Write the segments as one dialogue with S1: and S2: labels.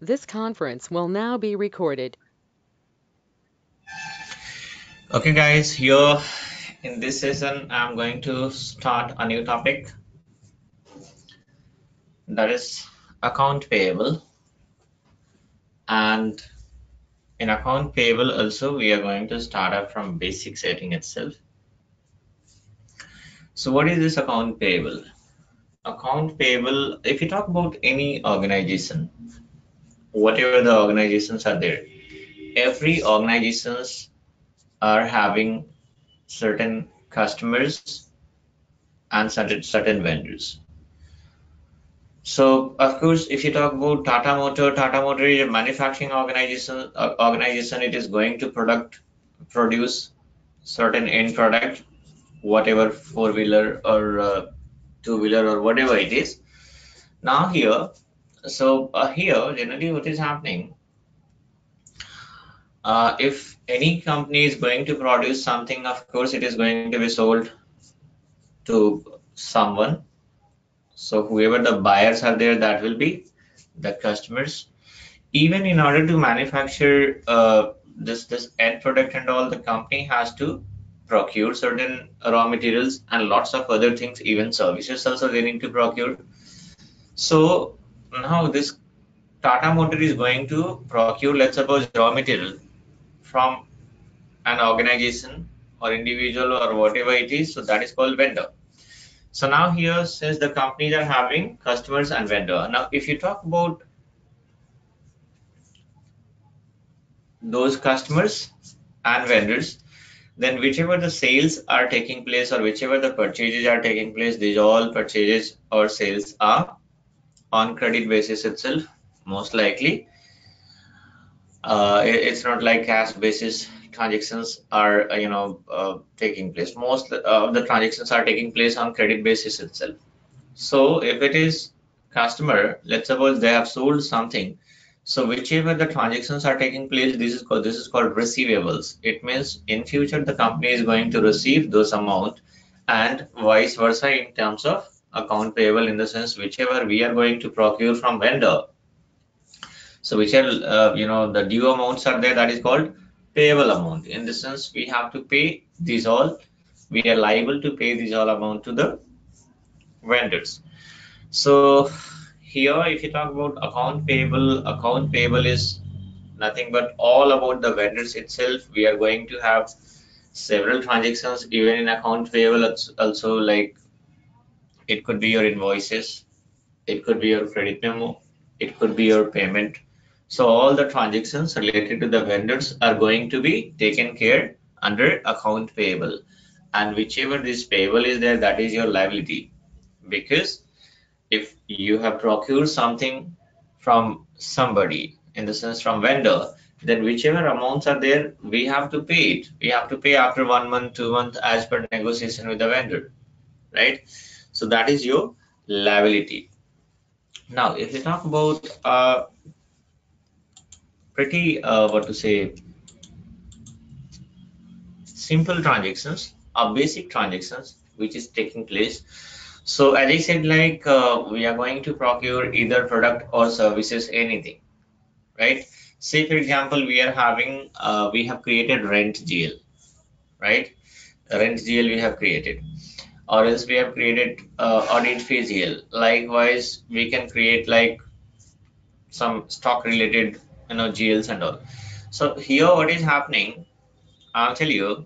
S1: This conference will now be recorded.
S2: Okay guys, here in this session I'm going to start a new topic, that is account payable. And in account payable also we are going to start up from basic setting itself. So what is this account payable? Account payable, if you talk about any organization, whatever the organizations are there, every organizations are having certain customers and certain vendors. So of course, if you talk about Tata Motor is a manufacturing organization. It is going to produce certain end product, whatever four-wheeler or two-wheeler or whatever it is. Now here, here generally what is happening, if any company is going to produce something, of course it is going to be sold to someone. So whoever the buyers are there, that will be the customers. Even in order to manufacture this end product and all, the company has to procure certain raw materials and lots of other things, even services also they need to procure. So now this Tata Motor is going to procure, let's suppose, raw material from an organization or individual or whatever it is. So that is called vendor. So now here, since the companies are having customers and vendor, now if you talk about those customers and vendors, then whichever the sales are taking place or whichever the purchases are taking place, these all purchases or sales are on credit basis itself, most likely. It's not like cash basis transactions are taking place. Most of the transactions are taking place on credit basis itself. So if it is customer, let's suppose they have sold something. So whichever the transactions are taking place, this is called receivables. It means in future the company is going to receive those amount, and vice versa in terms of account payable, in the sense whichever we are going to procure from vendor. So whichever the due amounts are there, that is called payable amount. In the sense we have to pay these all. We are liable to pay these all amount to the vendors. So here, if you talk about account payable is nothing but all about the vendors itself. We are going to have several transactions even in account payable. Also, like it could be your invoices, it could be your credit memo, it could be your payment. So all the transactions related to the vendors are going to be taken care under account payable. And whichever this payable is there, that is your liability, because if you have procured something from somebody, in the sense from vendor, then whichever amounts are there, we have to pay it. We have to pay after 1 month, 2 months, as per negotiation with the vendor, right? So that is your liability. Now, if you talk about pretty what to say, simple transactions or basic transactions which is taking place. So as I said, like we are going to procure either product or services, anything, right? Say for example, we have created rent GL, right? Rent GL we have created, or else we have created audit fee GL. Likewise, we can create like some stock related GLs and all. So here what is happening, I'll tell you.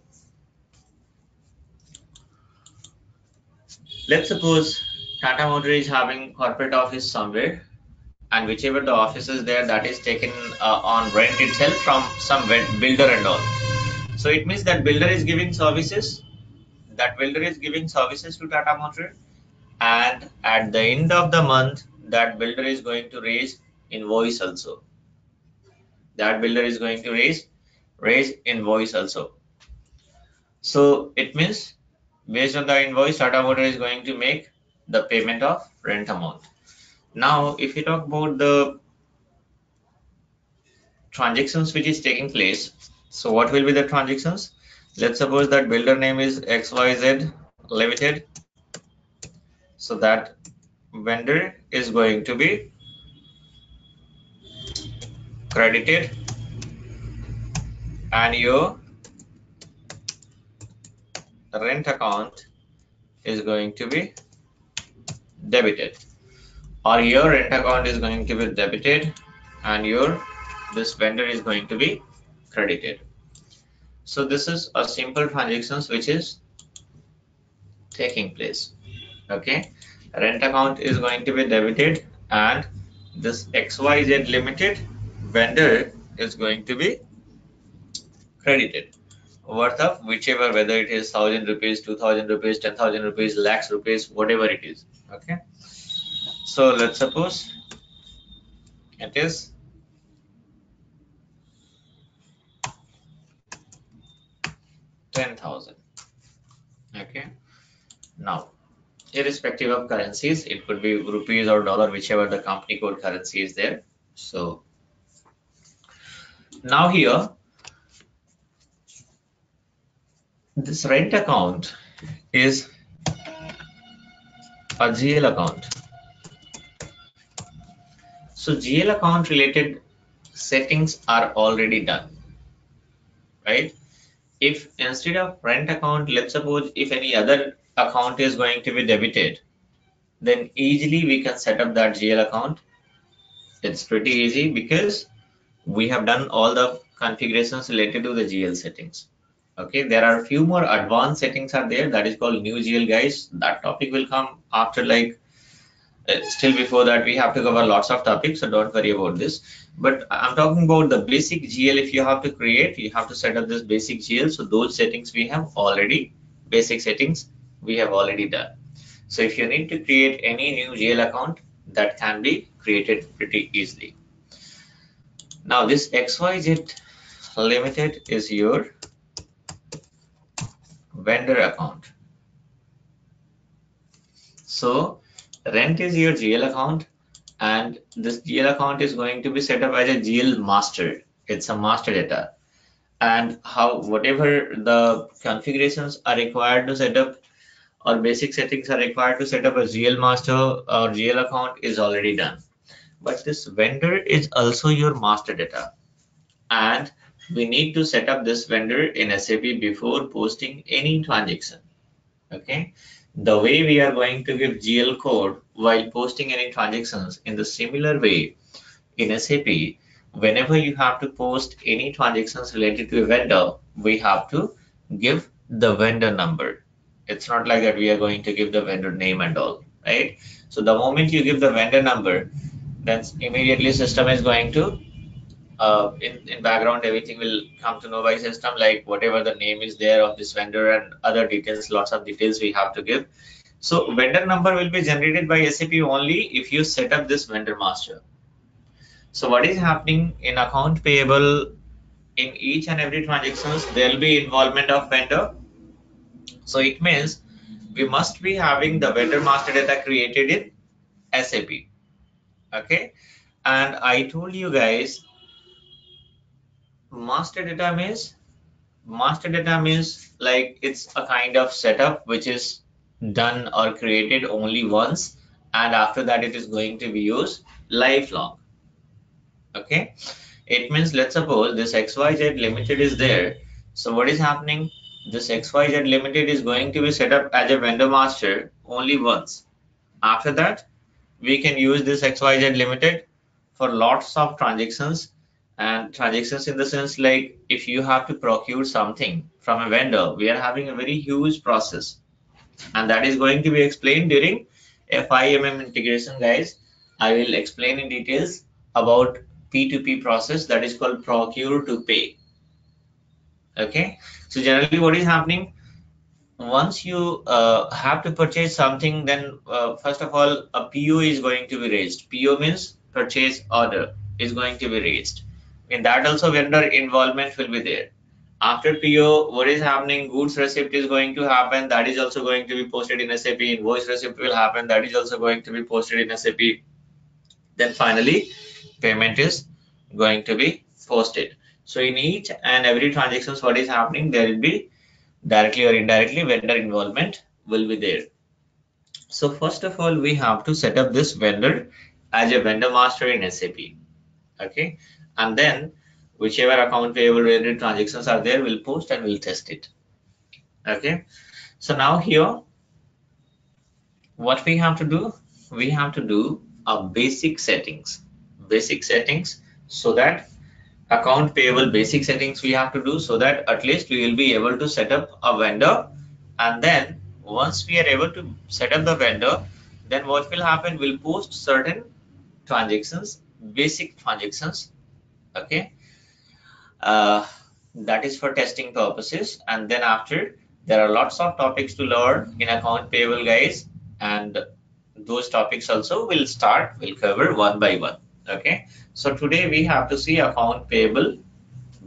S2: Let's suppose Tata Motor is having corporate office somewhere, and whichever the office is there, that is taken on rent itself from some builder and all. So it means that builder is giving services. That builder is giving services to Tata Motor, and at the end of the month, that builder is going to raise invoice also. That builder is going to raise invoice also. So it means based on the invoice, Tata Motor is going to make the payment of rent amount. Now, if you talk about the transactions which is taking place, so what will be the transactions? Let's suppose that builder name is XYZ Limited. So that vendor is going to be credited and your rent account is going to be debited, or your rent account is going to be debited and your this vendor is going to be credited. So this is a simple transactions which is taking place. Okay, rent account is going to be debited and this XYZ Limited vendor is going to be credited worth of whichever, whether it is 1,000 rupees, 2,000 rupees, 10,000 rupees, lakhs rupees, whatever it is. Okay, so let's suppose it is 10,000. Okay, now irrespective of currencies, it could be rupees or dollar, whichever the company code currency is there. So now here this rent account is a GL account. So GL account related settings are already done, right? If instead of rent account, let's suppose if any other account is going to be debited, then easily we can set up that GL account. It's pretty easy because we have done all the configurations related to the GL settings. Okay, there are a few more advanced settings are there, that is called new GL, guys. That topic will come after, like still before that we have to cover lots of topics, so don't worry about this. But I'm talking about the basic GL. If you have to create, you have to set up this basic GL. So those settings we have already, basic settings we have already done. So if you need to create any new GL account, that can be created pretty easily. Now this XYZ Limited is your vendor account. So rent is your GL account, and this GL account is going to be set up as a GL master. It's a master data, and how whatever the configurations are required to set up, or basic settings are required to set up a GL master or GL account is already done. But this vendor is also your master data, and we need to set up this vendor in SAP before posting any transaction. Okay, the way we are going to give GL code while posting any transactions, in the similar way in SAP, whenever you have to post any transactions related to a vendor, we have to give the vendor number. It's not like that we are going to give the vendor name and all, right? So the moment you give the vendor number, then immediately system is going to in background everything will come to know by system, like whatever the name is there of this vendor and other details, lots of details we have to give. So vendor number will be generated by SAP only if you set up this vendor master. So what is happening in account payable, in each and every transactions there will be involvement of vendor. So it means we must be having the vendor master data created in SAP. Okay, and I told you guys master data means, like it's a kind of setup which is done or created only once, and after that it is going to be used lifelong. Okay, it means let's suppose this XYZ Limited is there. So what is happening? This XYZ Limited is going to be set up as a vendor master only once. After that, we can use this XYZ Limited for lots of transactions, and transactions in the sense like if you have to procure something from a vendor, we are having a very huge process, and that is going to be explained during FIMM integration, guys. I will explain in details about P2p process, that is called procure to pay. Okay, so generally what is happening, once you have to purchase something, then first of all a PO is going to be raised. PO means purchase order is going to be raised. In that also vendor involvement will be there. After PO, what is happening? Goods receipt is going to happen. That is also going to be posted in SAP. Invoice receipt will happen. That is also going to be posted in SAP. Then finally, payment is going to be posted. So in each and every transactions, what is happening? There will be directly or indirectly vendor involvement will be there. So first of all, we have to set up this vendor as a vendor master in SAP. Okay, and then whichever account payable related transactions are there, we'll post and we'll test it. Okay, so now here what we have to do, we have to do a basic settings, so that account payable basic settings we have to do, so that at least we will be able to set up a vendor. And then once we are able to set up the vendor, then what will happen, we'll post certain transactions, basic transactions. Okay, uh, that is for testing purposes. And then after, there are lots of topics to learn in account payable, guys, and those topics also we'll cover one by one. Okay, so today we have to see account payable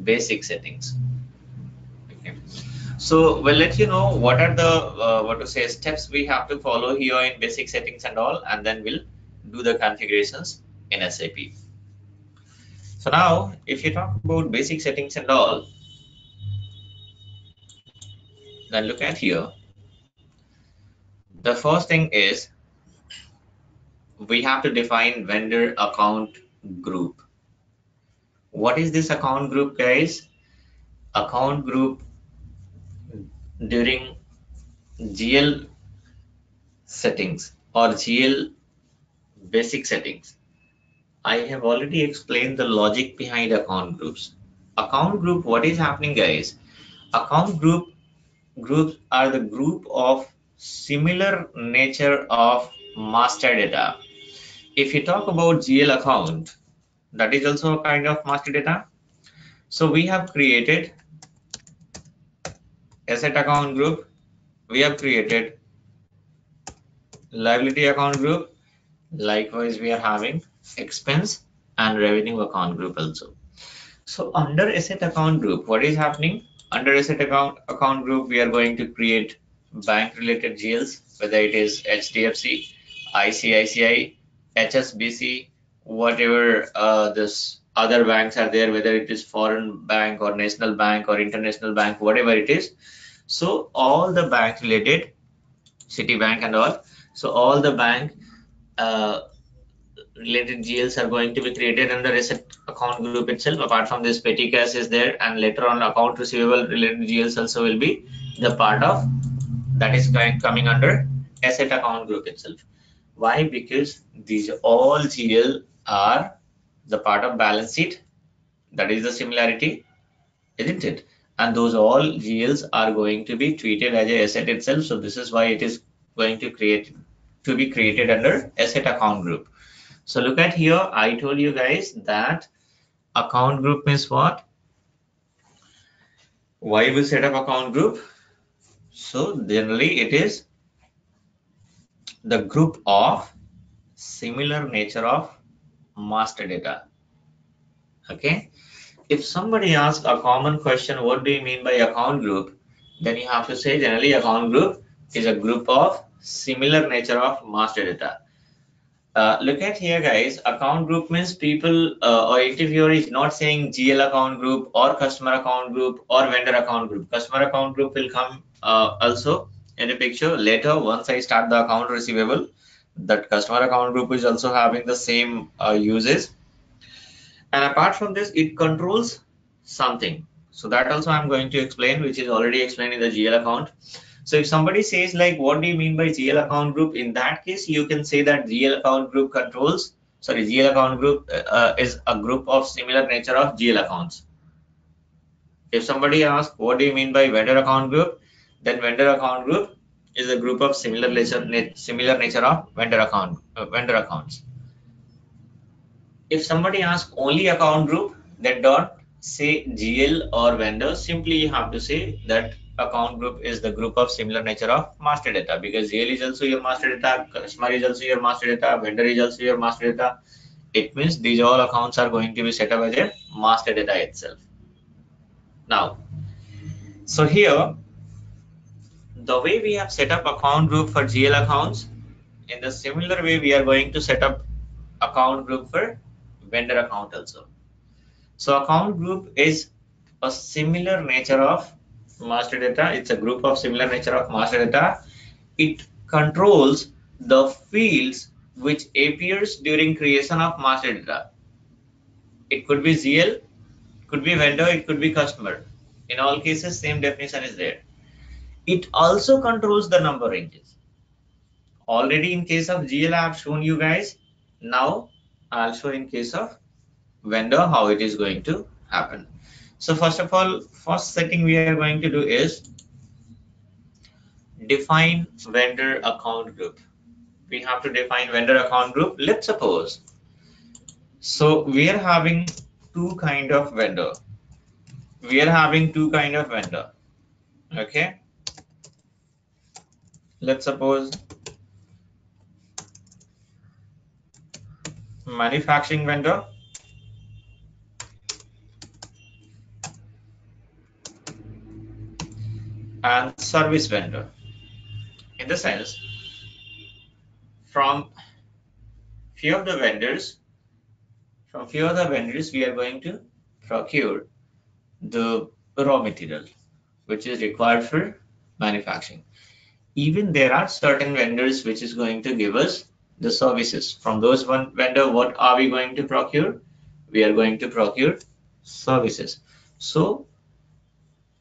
S2: basic settings. Okay, so we'll let you know what are the what to say steps we have to follow here in basic settings and all, and then we'll do the configurations in SAP. So now if you talk about basic settings and all, then look at here. The first thing is we have to define vendor account group. What is this account group, guys? Account group during GL settings or GL basic settings. I have already explained the logic behind account groups. Account group, what is happening, guys? Account groups are the group of similar nature of master data. If you talk about GL account, that is also a kind of master data. So we have created asset account group, we have created liability account group, likewise we are having expense and revenue account group also. So under asset account group, what is happening? Under asset account group, we are going to create bank related GLs, whether it is HDFC, ICICI, HSBC, whatever this other banks are there, whether it is foreign bank or national bank or international bank, whatever it is. So all the bank related, Citibank and all. So all the bank uh, related GLs are going to be created under asset account group itself. Apart from this, petty cash is there, and later on account receivable related GLs also will be the part of that is coming under asset account group itself. Why? Because these all GL are the part of balance sheet. That is the similarity, isn't it? And those all GLs are going to be treated as a asset itself. So this is why it is going to be created under asset account group. So look at here, I told you guys that account group means what? Why we set up account group? So generally it is the group of similar nature of master data. Okay. If somebody asks a common question, what do you mean by account group? Then you have to say generally account group is a group of similar nature of master data. Look at here, guys. Account group means people or interviewer is not saying GL account group or customer account group or vendor account group. Customer account group will come also in the picture later once I start the account receivable. That customer account group is also having the same uses. And apart from this, it controls something. So that also I'm going to explain, which is already explained in the GL account. So if somebody says like, what do you mean by GL account group? In that case, you can say that GL account group GL account group is a group of similar nature of GL accounts. If somebody asks, what do you mean by vendor account group? Then vendor account group is a group of similar nature of vendor accounts. If somebody asks only account group, then don't say GL or vendor. Simply you have to say that account group is the group of similar nature of master data, because GL is also your master data, customer is also your master data, vendor is also your master data. It means these all accounts are going to be set up as a master data itself. Now, so here, the way we have set up account group for GL accounts, in the similar way we are going to set up account group for vendor account also. So account group is a similar nature of master data. It's a group of similar nature of master data. It controls the fields which appears during creation of master data. It could be ZL, could be vendor, it could be customer. In all cases, same definition is there. It also controls the number ranges. Already in case of GL, I have shown you guys. Now I'll show in case of vendor how it is going to happen. So first of all, first setting we are going to do is define vendor account group. We have to define vendor account group. Let's suppose, so we are having two kind of vendor. We are having two kind of vendor. Okay. Let's suppose manufacturing vendor and service vendor. In the sense, from few of the vendors, we are going to procure the raw material which is required for manufacturing. Even there are certain vendors which is going to give us the services. From those one vendor, what are we going to procure? We are going to procure services. So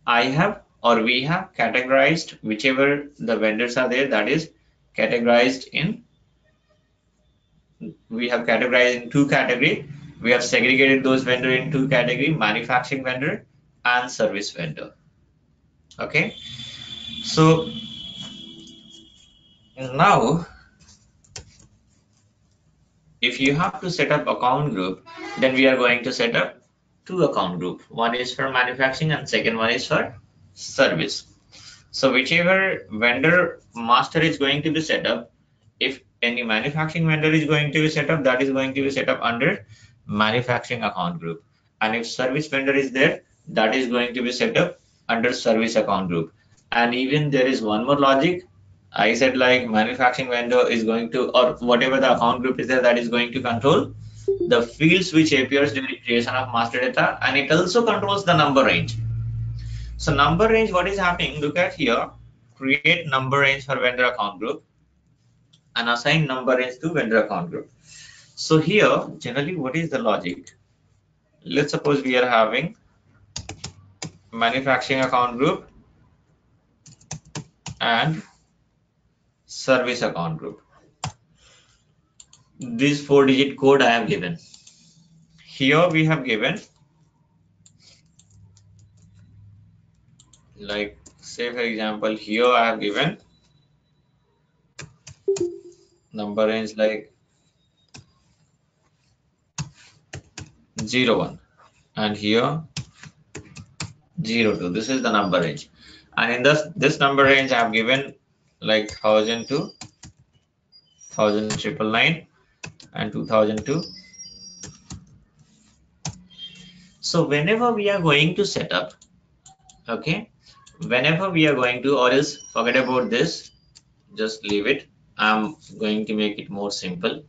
S2: I have, or we have categorized whichever the vendors are there, that is categorized in, we have categorized in two category. We have segregated those vendor in two category: manufacturing vendor and service vendor. Okay. So now if you have to set up account group, then we are going to set up two account group. One is for manufacturing and second one is for service. So whichever vendor master is going to be set up, if any manufacturing vendor is going to be set up, that is going to be set up under manufacturing account group. And if service vendor is there, that is going to be set up under service account group. And even there is one more logic. I said like manufacturing vendor is going to, or whatever the account group is there, that is going to control the fields which appears during creation of master data, and it also controls the number range. So number range, what is happening? Look at here, create number range for vendor account group and assign number range to vendor account group. So here, generally, what is the logic? Let's suppose we are having manufacturing account group and service account group. This 4-digit code I have given. Here we have given, like, say for example, here I have given number range like 01 and here 02. This is the number range, and in this number range I have given like 1000 to 1999 and 2000 to. So whenever we are going to set up, okay, whenever we are going to, or else forget about this, just leave it. I'm going to make it more simple.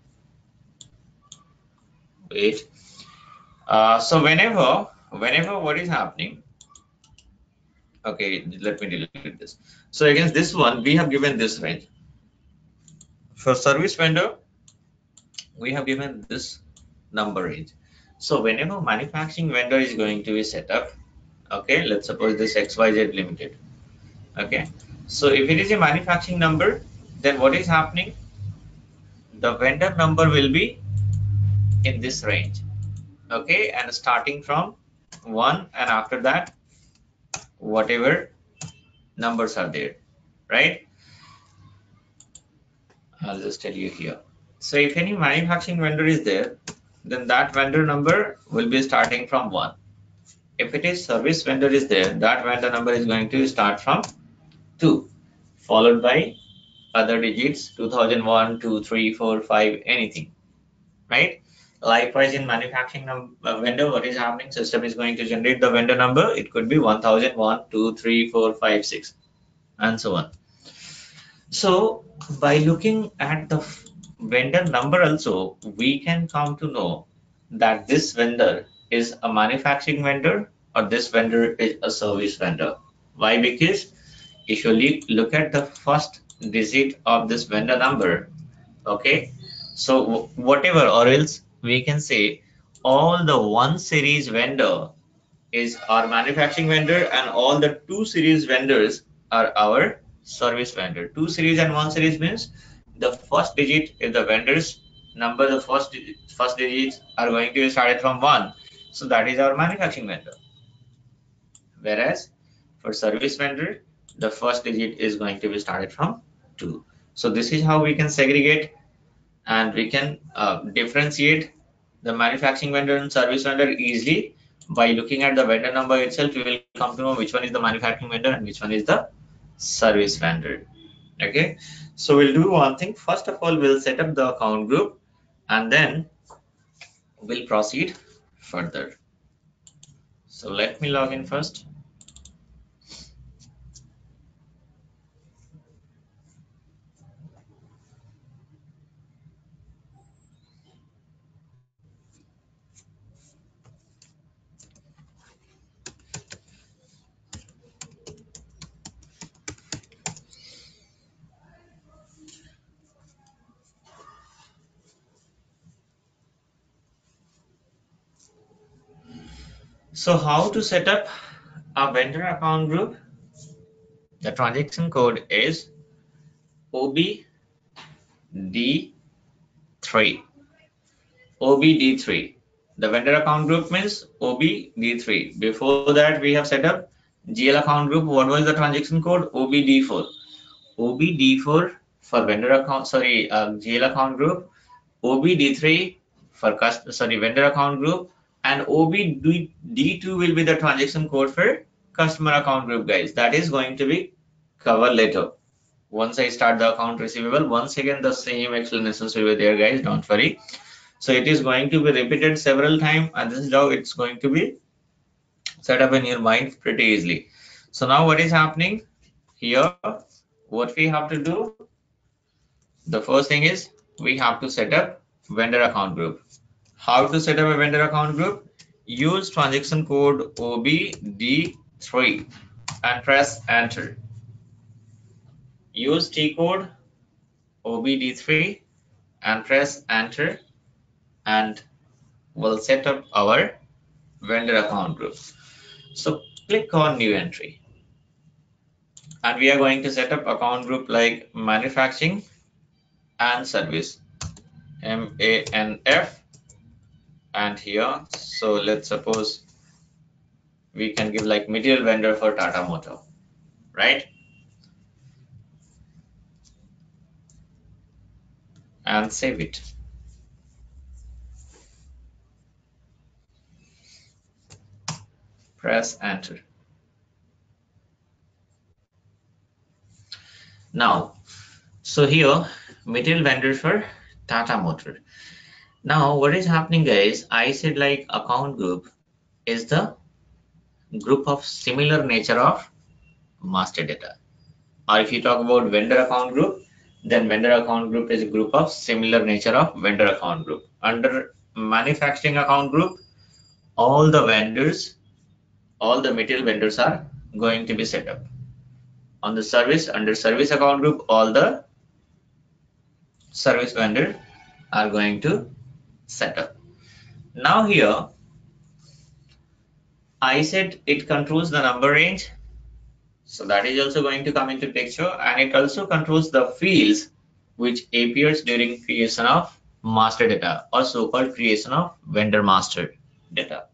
S2: Wait. So whenever what is happening, okay, let me delete this. So against this one, we have given this range. For service vendor, we have given this number range. So whenever manufacturing vendor is going to be set up, okay, let's suppose this XYZ Limited. Okay, so if it is a manufacturing number, then what is happening? The vendor number will be in this range. Okay, and starting from 1 and after that, whatever numbers are there, right? I'll just tell you here. So if any manufacturing vendor is there, then that vendor number will be starting from 1. If it is service vendor is there, that vendor number is going to start from 2, followed by other digits 2001, 2, 3, 4, 5, anything, right? Likewise, in manufacturing vendor, what is happening? System is going to generate the vendor number. It could be 1001, 2, 3, 4, 5, 6, and so on. So by looking at the vendor number also, we can come to know that this vendor is a manufacturing vendor or this vendor is a service vendor. Why? Because if you look at the first digit of this vendor number, okay, so whatever, or else we can say all the 1 series vendor is our manufacturing vendor, and all the 2 series vendors are our service vendor. 2 series and 1 series means the first digit is the vendor's number, the first digits are going to be started from 1. So that is our manufacturing vendor. Whereas for service vendor, the first digit is going to be started from 2. So this is how we can segregate and we can differentiate the manufacturing vendor and service vendor easily by looking at the vendor number itself. We will come to know which one is the manufacturing vendor and which one is the service vendor. Okay, so we'll do one thing. First of all, we'll set up the account group and then we'll proceed further. So let me log in first. So how to set up a vendor account group? The transaction code is OBD3. OBD3. The vendor account group means OBD3. Before that, we have set up GL account group. What was the transaction code? OBD4. OBD4 for vendor account, GL account group. OBD3 for vendor account group, and OBD2 will be the transaction code for customer account group, guys. That is going to be covered later. Once I start the account receivable, once again the same explanations will be there, guys. Don't worry. So it is going to be repeated several times, and this is how it's going to be set up in your mind pretty easily. So now what is happening here? What we have to do? The first thing is we have to set up vendor account group. How to set up a vendor account group? Use transaction code OBD3 and press enter. Use T code OBD3 and press enter, and we'll set up our vendor account group. So click on new entry, and we are going to set up account group like manufacturing and service, MANF, and here, so let's suppose we can give like material vendor for Tata Motor, right? And save it. Press enter. Now, so here material vendor for Tata Motor. Now what is happening, guys? I said like account group is the group of similar nature of master data. Or if you talk about vendor account group, then vendor account group is a group of similar nature of vendor account group. Under manufacturing account group, all the vendors, all the material vendors are going to be set up. On the service, under service account group, all the service vendor are going to set up. Now here, I said it controls the number range. So that is also going to come into picture, and it also controls the fields which appears during creation of master data, or so-called creation of vendor master data.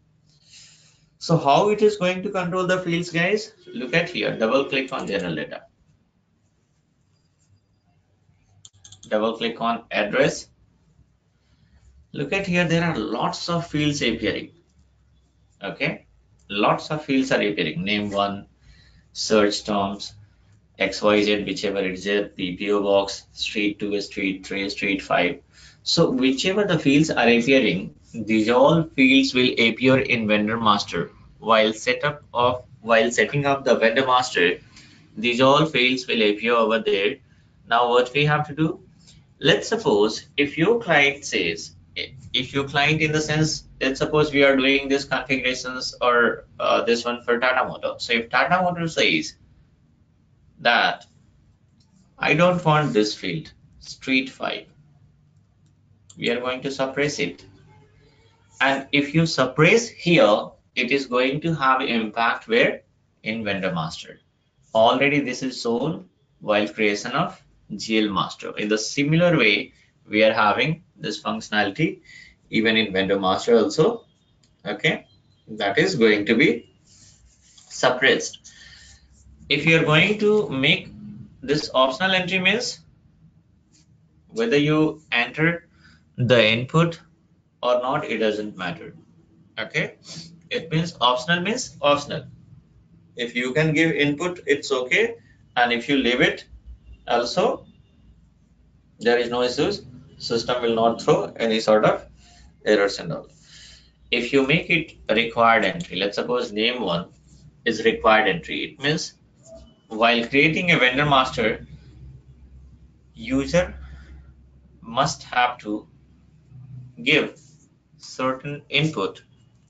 S2: So how it is going to control the fields, guys? Look at here, double click on general data. Double click on address. Look at here, there are lots of fields appearing. Okay, lots of fields are appearing. Name 1, search terms, XYZ, whichever it is there, PPO box, street 2, street 3, street 5. So whichever the fields are appearing, these all fields will appear in vendor master. While setting up the vendor master, these all fields will appear over there. Now what we have to do? Let's suppose if your client says, if your client in the sense, let's suppose we are doing this configurations or this one for Tata Motor. So if Tata Motor says that I don't want this field, street 5, we are going to suppress it. And if you suppress here, it is going to have impact where? In vendor master. Already this is shown while creation of GL master. In the similar way, we are having this functionality even in vendor master also. Okay, that is going to be suppressed. If you are going to make this optional entry, means whether you enter the input or not, it doesn't matter. Okay, it means optional. If you can give input, it's okay, and if you leave it also, there is no issues. System will not throw any sort of errors and all. If you make it a required entry, let's suppose name one is required entry, it means while creating a vendor master, user must have to give certain input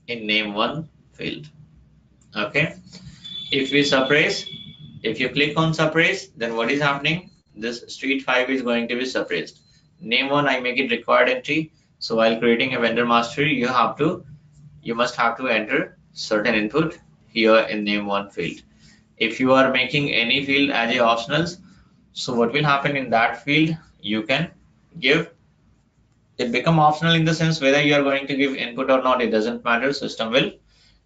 S2: in name one field. Okay, if we suppress, if you click on suppress, then what is happening? This street 5 is going to be suppressed. Name one, I make it required entry. So while creating a vendor master, you must have to enter certain input here in name one field. If you are making any field as a optionals, so what will happen in that field? You can give it become optional in the sense whether you are going to give input or not, it doesn't matter. System will.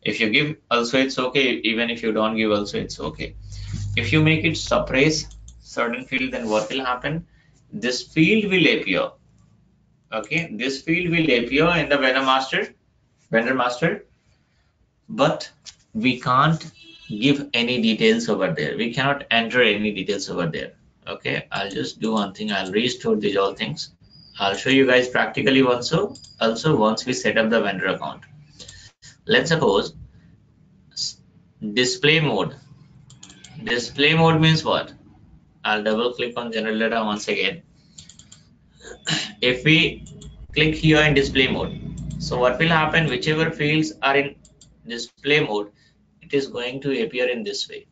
S2: If you give also, it's okay. Even if you don't give also, it's okay. If you make it suppress certain field, then what will happen? This field will appear. Okay, this field will appear in the vendor master, but we can't give any details over there. We cannot enter any details over there. Okay, I'll just do one thing. I'll restore these all things. I'll show you guys practically also once we set up the vendor account. Let's suppose display mode. Display mode means what? I'll double click on general data once again. If we click here in display mode, so what will happen? Whichever fields are in display mode, it is going to appear in this way.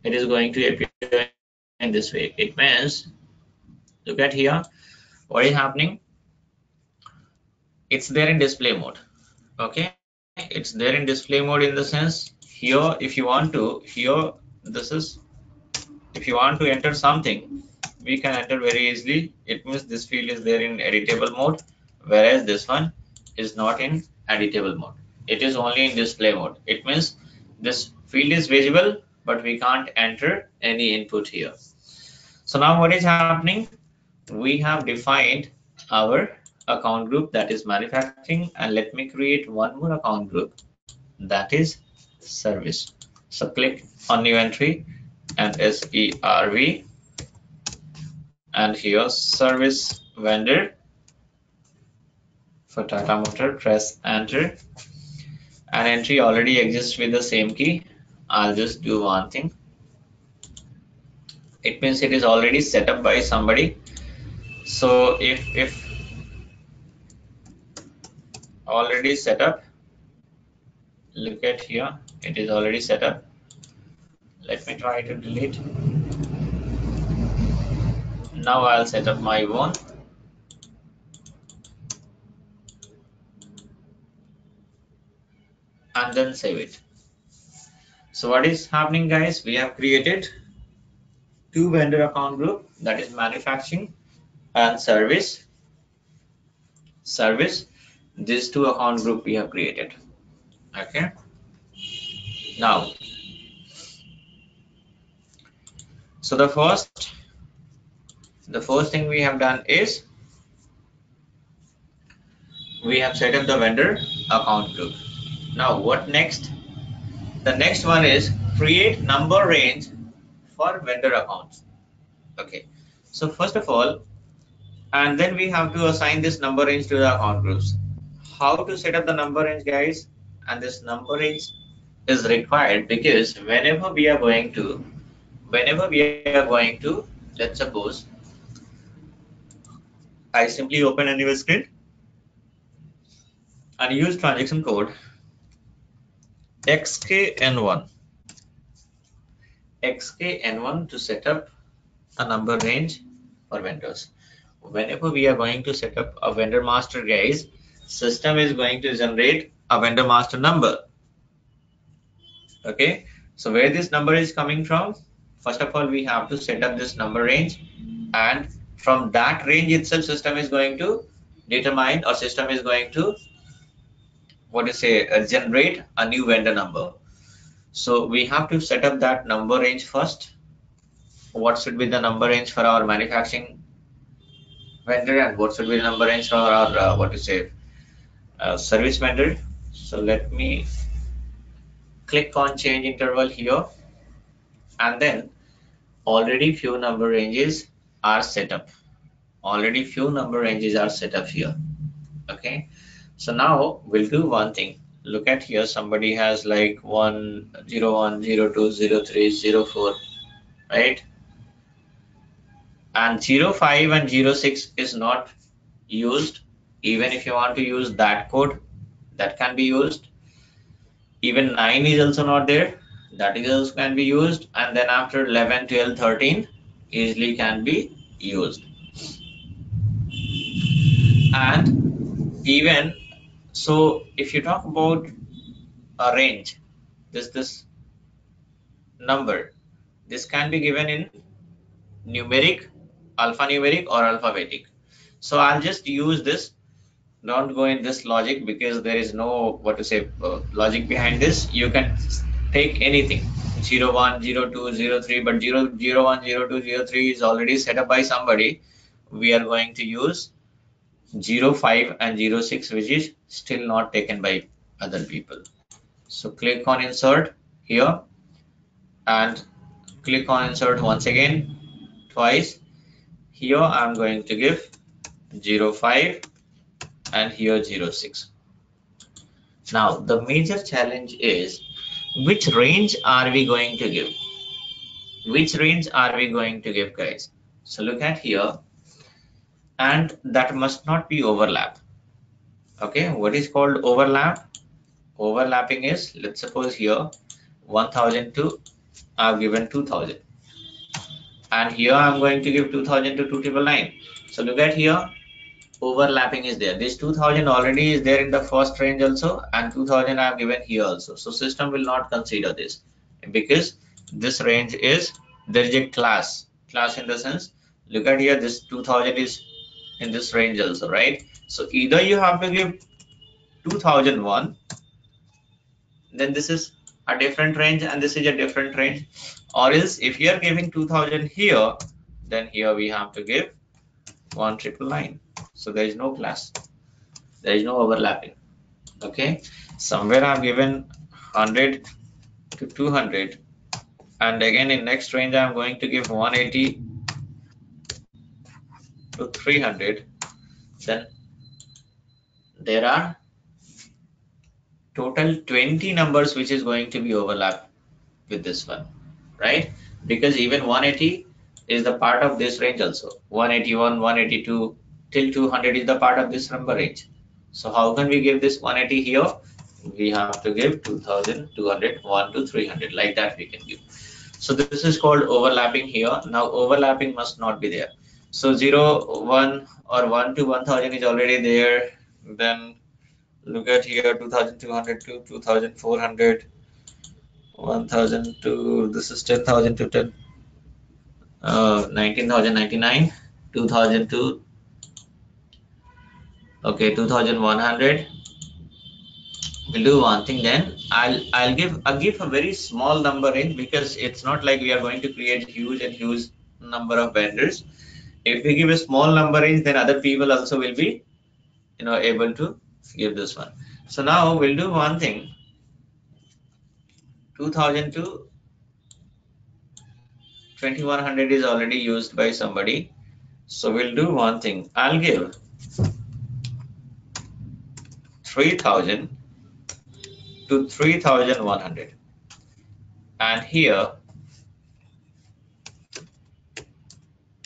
S2: It is going to appear in this way. It means, look at here, what is happening? It's there in display mode. Okay, it's there in display mode in the sense here, if you want to, here, this is, if you want to enter something, we can enter very easily. It means this field is there in editable mode, whereas this one is not in editable mode. It is only in display mode. It means this field is visible, but we can't enter any input here. So now what is happening? We have defined our account group, that is manufacturing, and let me create one more account group, that is service. So click on new entry and SERV, and here service vendor for Tata Motor, press enter. An entry already exists with the same key. I'll just do one thing. It means it is already set up by somebody. So if already set up, look at here, it is already set up. Let me try to delete. Now I'll set up my own. And then save it. So what is happening, guys? We have created two vendor account group, that is manufacturing and service. These two account group we have created. Okay. Now, so the first thing we have done is we have set up the vendor account group. Now what next? The next one is create number range for vendor accounts. Okay, so first of all, and then we have to assign this number range to the account groups. How to set up the number range, guys? And this number range is required because whenever we are going to, let's suppose I simply open a new screen and use transaction code XKN1 to set up a number range for vendors. Whenever we are going to set up a vendor master, guys, system is going to generate a vendor master number. Okay, so where this number is coming from, first of all we have to set up this number range, and from that range itself system is going to determine, or system is going to generate a new vendor number. So we have to set up that number range first. What should be the number range for our manufacturing vendor, and what should be the number range for our service vendor? So let me click on change interval here, and then already few number ranges are set up. Already few number ranges are set up here. Okay, so now we'll do one thing. Look at here, somebody has like 101, 02, 03, 04, right? And 05 and 06 is not used. Even if you want to use that code, that can be used. Even 9 is also not there, that is also can be used. And then after 11, 12, 13 easily can be used. And even so, if you talk about a range, this number, this can be given in numeric, alphanumeric, or alphabetic. So I'll just use this. Don't go in this logic because there is no logic behind this. You can take anything 01, 02, 03, but 01, 02, 03 is already set up by somebody. We are going to use 05 and 06, which is still not taken by other people. So click on insert here and click on insert once again, twice. Here I'm going to give 05 and here 06. Now the major challenge is, which range are we going to give? Which range are we going to give, guys? So look at here, and that must not be overlap. Okay, what is called overlap? Overlapping is, let's suppose here 1000 to I've given 2000, and here I'm going to give 2000 to 2999. So look at here, overlapping is there. This 2000 already is there in the first range also, and 2000 I have given here also. So system will not consider this because this range is, there is a class in the sense, look at here, this 2000 is in this range also, right? So either you have to give 2001, then this is a different range and this is a different range, or else if you are giving 2000 here, then here we have to give 1999. So there is no class, there is no overlapping. Okay, somewhere I've given 100 to 200, and again in next range I'm going to give 180 to 300. Then there are total 20 numbers which is going to be overlapped with this one, right? Because even 180 is the part of this range also. 181, 182 till 200 is the part of this number range. So how can we give this 180 here? We have to give 2000, 200, 1 to 300, like that we can give. So this is called overlapping here. Now overlapping must not be there. So 0, 1 or 1 to 1000 is already there. Then look at here, 2200 to 2400, 1000 to, this is 10,000 to 10, 19,099, 2000 to, okay, 2100. We'll do one thing then. I'll give a very small number range, because it's not like we are going to create huge number of vendors. If we give a small number range, then other people also will be able to give this one. So now we'll do one thing. 2000 to 2100 is already used by somebody. So we'll do one thing. I'll give 3000 to 3100, and here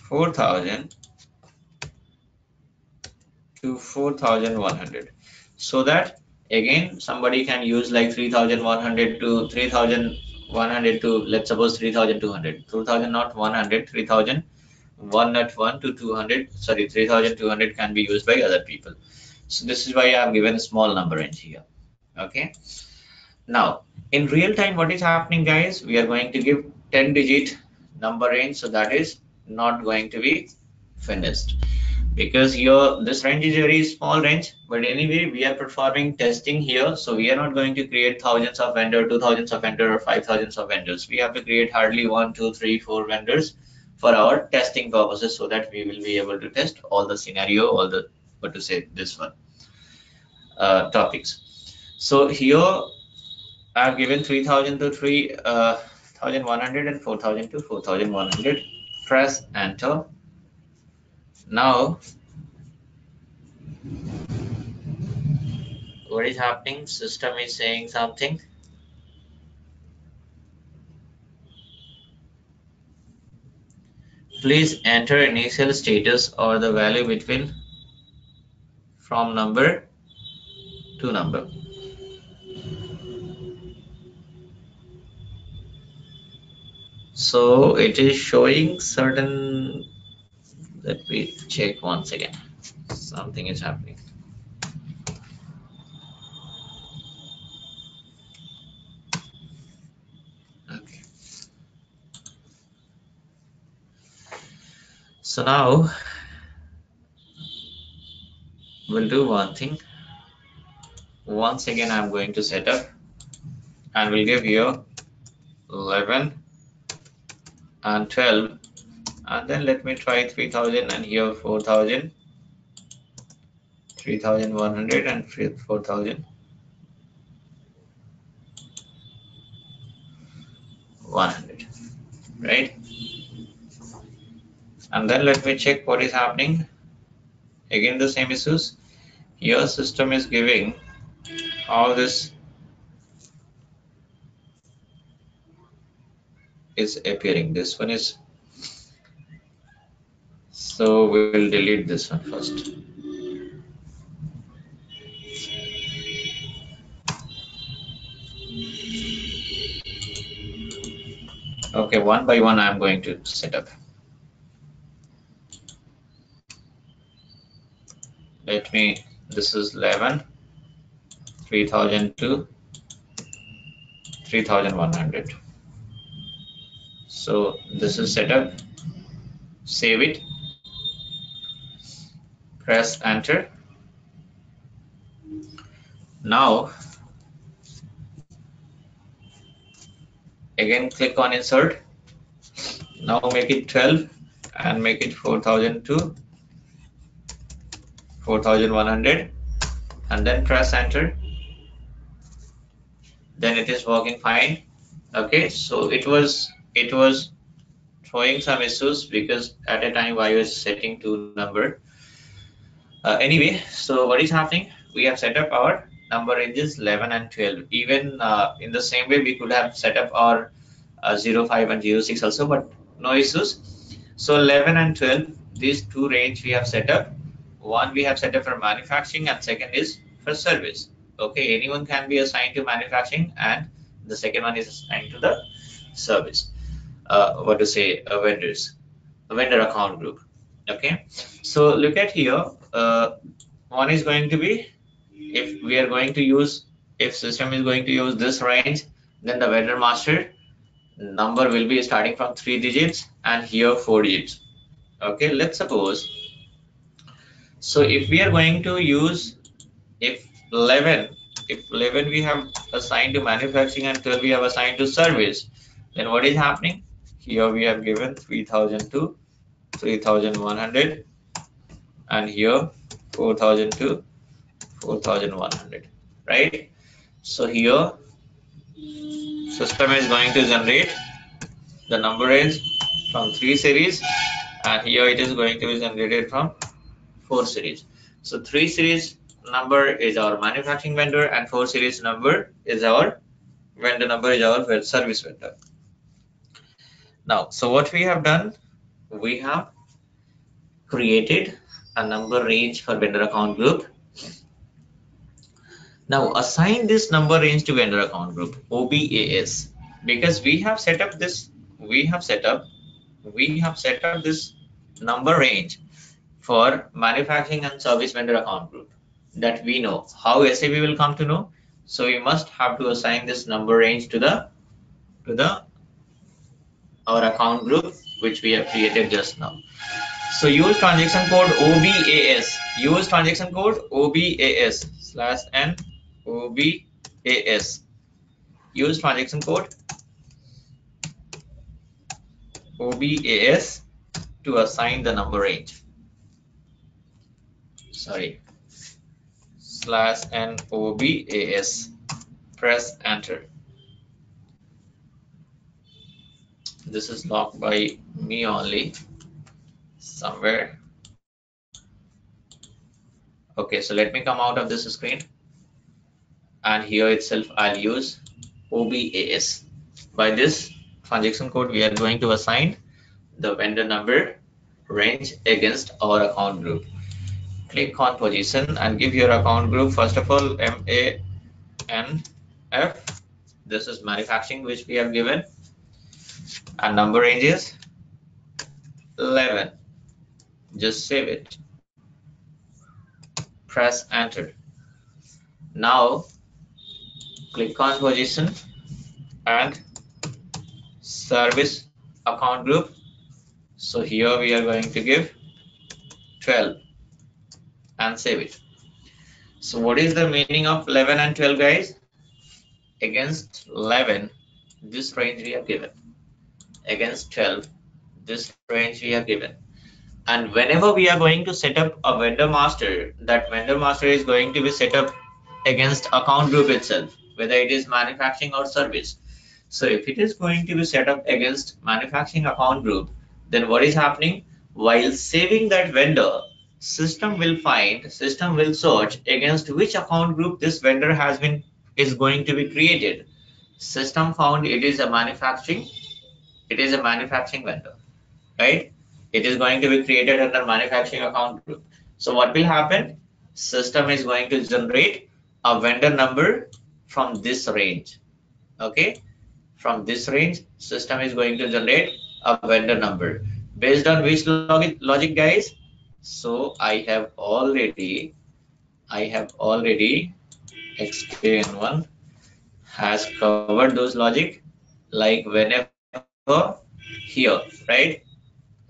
S2: 4000 to 4100, so that again somebody can use like 3100 to 3100 to, let's suppose 3200, 2000 not 100, 3000, 1 not 1 to 200, sorry, 3200 can be used by other people. So this is why I have given a small number range here. Okay. Now, in real time, what is happening, guys? We are going to give 10-digit number range, so that is not going to be finished because here this range is a very small range. But anyway, we are performing testing here, so we are not going to create thousands of vendors, 2,000s of vendors, or 5,000s of vendors. We have to create hardly 1, 2, 3, 4 vendors for our testing purposes, so that we will be able to test all the scenario, all the what to say this one topics. So here I've given 3,000 to 3,100 and 4,000 to 4,100. Press enter. Now, what is happening? System is saying something. Please enter initial status or the value between from number to number. So it is showing certain. Let me check once again. Something is happening. Okay. So now we'll do one thing. Once again, I'm going to set up and we'll give here 11 and 12, and then let me try 3,000 and here 4,000, 3,100 and 4,100, right? And then let me check what is happening. Again the same issues. Here system is giving all this is appearing. This one is, so we will delete this one first. Okay, one by one I'm going to set up. Let me, this is 11, 3,002, 3,100. So this is set up. Save it. Press enter. Now again click on insert. Now make it 12 and make it 4,002, 4,100, and then press enter. Then it is working fine. Okay, so it was throwing some issues because at a time I was setting two number. Anyway, so what is happening? We have set up our number ranges 11 and 12. Even in the same way, we could have set up our 05 and 06 also, but no issues. So 11 and 12, these two range we have set up. One we have set up for manufacturing and second is for service. Okay, anyone can be assigned to manufacturing and the second one is assigned to the service. What to say, vendors, a vendor account group. Okay, so look at here. One is going to be, if we are going to use, if system is going to use this range, then the vendor master number will be starting from 3 digits and here 4 digits. Okay, let's suppose, so if we are going to use, if 11 we have assigned to manufacturing and 12 we have assigned to service, then what is happening? Here we have given 3,002, 3,100, and here 4,002, 4,100, right? So here system is going to generate the number range from 3 series and here it is going to be generated from 4 series. So 3 series number is our manufacturing vendor and 4 series number is our vendor number, is our service vendor. Now, so what we have done, we have created a number range for vendor account group. Now assign this number range to vendor account group OBAS, because we have set up this, we have set up this number range for manufacturing and service vendor account group. that we know. How SAP will come to know? So we must have to assign this number range to the our account group which we have created just now. So use transaction code OBAS. Use transaction code OBAS /n OBAS. Use transaction code OBAS to assign the number range. Sorry, /n OBAS. Press enter. This is locked by me only somewhere. Okay, so let me come out of this screen, and here itself I'll use OBAS. By this transaction code, we are going to assign the vendor number range against our account group. Click on position and give your account group first of all MANF. This is manufacturing which we have given, and number range is 11. Just save it. Press enter. Now click on position and service account group. So here we are going to give 12 and save it. So what is the meaning of 11 and 12, guys? Against 11, this range we have given. Against 12, this range we have given. And whenever we are going to set up a vendor master, that vendor master is going to be set up against account group itself, whether it is manufacturing or service. So if it is going to be set up against manufacturing account group, then what is happening? While saving that vendor, system will search against which account group this vendor is going to be created. System found it is a manufacturing vendor, right? It is going to be created under manufacturing account group. So what will happen? System is going to generate a vendor number from this range. Okay, from this range, system is going to generate a vendor number based on which logic, guys? So I have already XKN1 has covered those logic, like whenever here, right?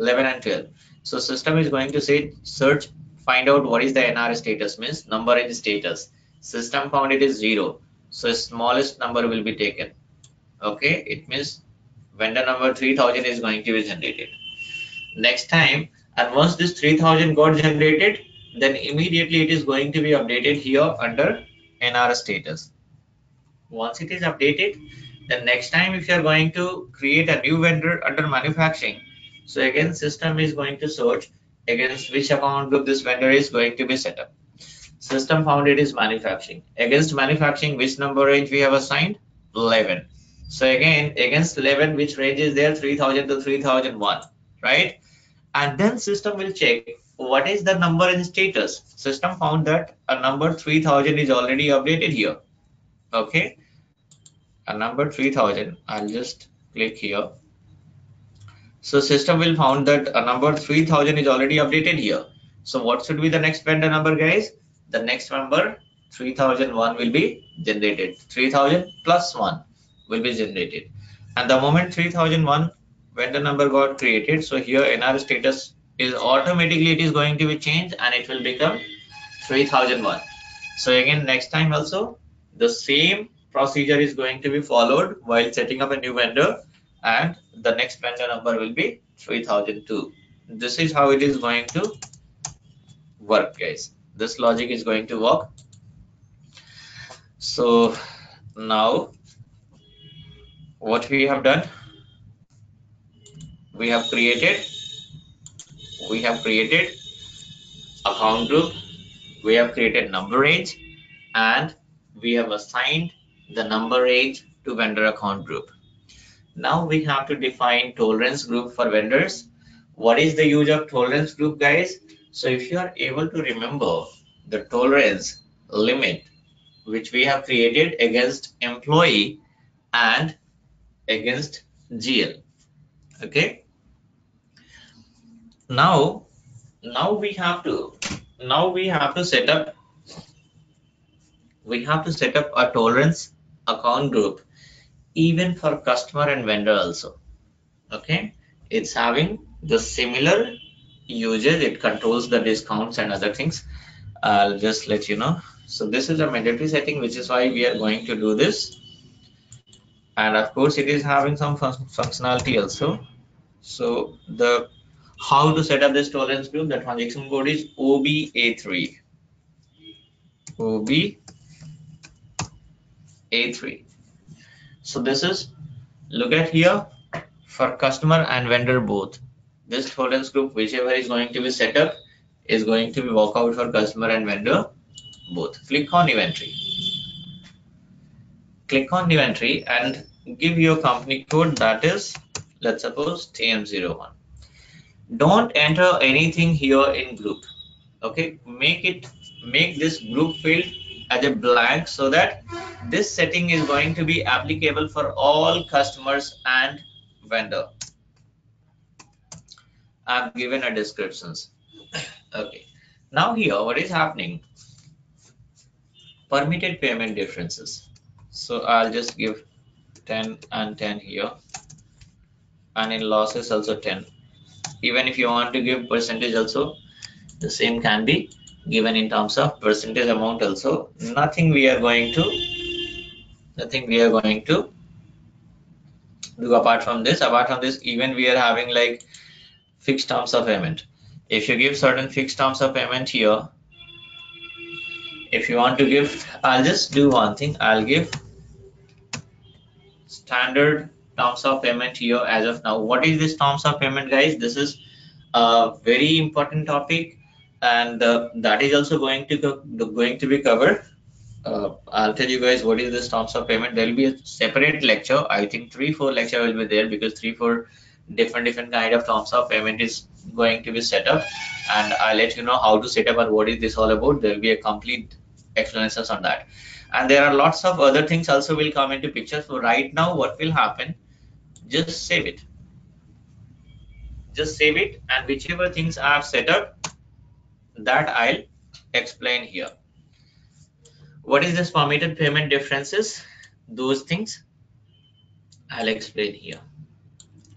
S2: 11 and 12. So system is going to say search, find out what is the NR status, means number in status. System found it is 0. So smallest number will be taken. Okay, it means vendor number 3000 is going to be generated. Next time, and once this 3000 got generated, then immediately it is going to be updated here under NR status. Once it is updated, then next time if you are going to create a new vendor under manufacturing, so again system is going to search against which account group this vendor is going to be set up. System found it is manufacturing. Against manufacturing, which number range we have assigned? 11. So again, against 11, which range is there? 3000 to 3001, right? And then system will check what is the number in status. System found that a number 3000 is already updated here. Okay, a number 3000. I'll just click here. So system will found that a number 3000 is already updated here. So what should be the next vendor number, guys? The next number 3001 will be generated. 3000 plus 1 will be generated. And the moment 3001 vendor number got created, so here NR status is automatically it is going to be changed and it will become 3001. So again, next time also the same procedure is going to be followed while setting up a new vendor, and the next vendor number will be 3002. This is how it is going to work, guys. This logic is going to work. So now what we have done, we have created account group, we have created number range, and we have assigned the number range to vendor account group. Now we have to define tolerance group for vendors. What is the use of tolerance group, guys? So if you are able to remember the tolerance limit which we have created against employee and against GL. Okay, now we have to set up we have to set up a tolerance account group even for customer and vendor also. Okay, it's having the similar usage. It controls the discounts and other things. I'll just let you know. So this is a mandatory setting, which is why we are going to do this. And of course, it is having some functionality also. So the how to set up this tolerance group, the transaction code is OBA3. OBA3. So this is, look at here, for customer and vendor both. This tolerance group, whichever is going to be set up, is going to be work out for customer and vendor both. Click on inventory. Click on inventory and give your company code, that is, let's suppose TM01. Don't enter anything here in group. Okay, make this group field as a blank so that this setting is going to be applicable for all customers and vendor. I've given a descriptions. Okay, now here what is happening? Permitted payment differences. So I'll just give 10 and 10 here, and in losses also 10. Even if you want to give percentage also, the same can be given in terms of percentage amount also. Nothing we are going to do apart from this. Even we are having like fixed terms of payment. If you give certain fixed terms of payment here, if you want to give, I'll just do one thing. I'll give standard terms of payment here as of now. What is this terms of payment, guys? This is a very important topic, and that is also going to be covered. I'll tell you guys what is this terms of payment. There will be a separate lecture. I think 3-4 lecture will be there, because 3-4 different kind of terms of payment is going to be set up, and I'll let you know how to set up and what is this all about. There will be a complete explanations on that, and there are lots of other things also will come into picture. So right now what will happen, just save it, and whichever things I have set up, that I'll explain here. What is this permitted payment differences? Those things I'll explain here.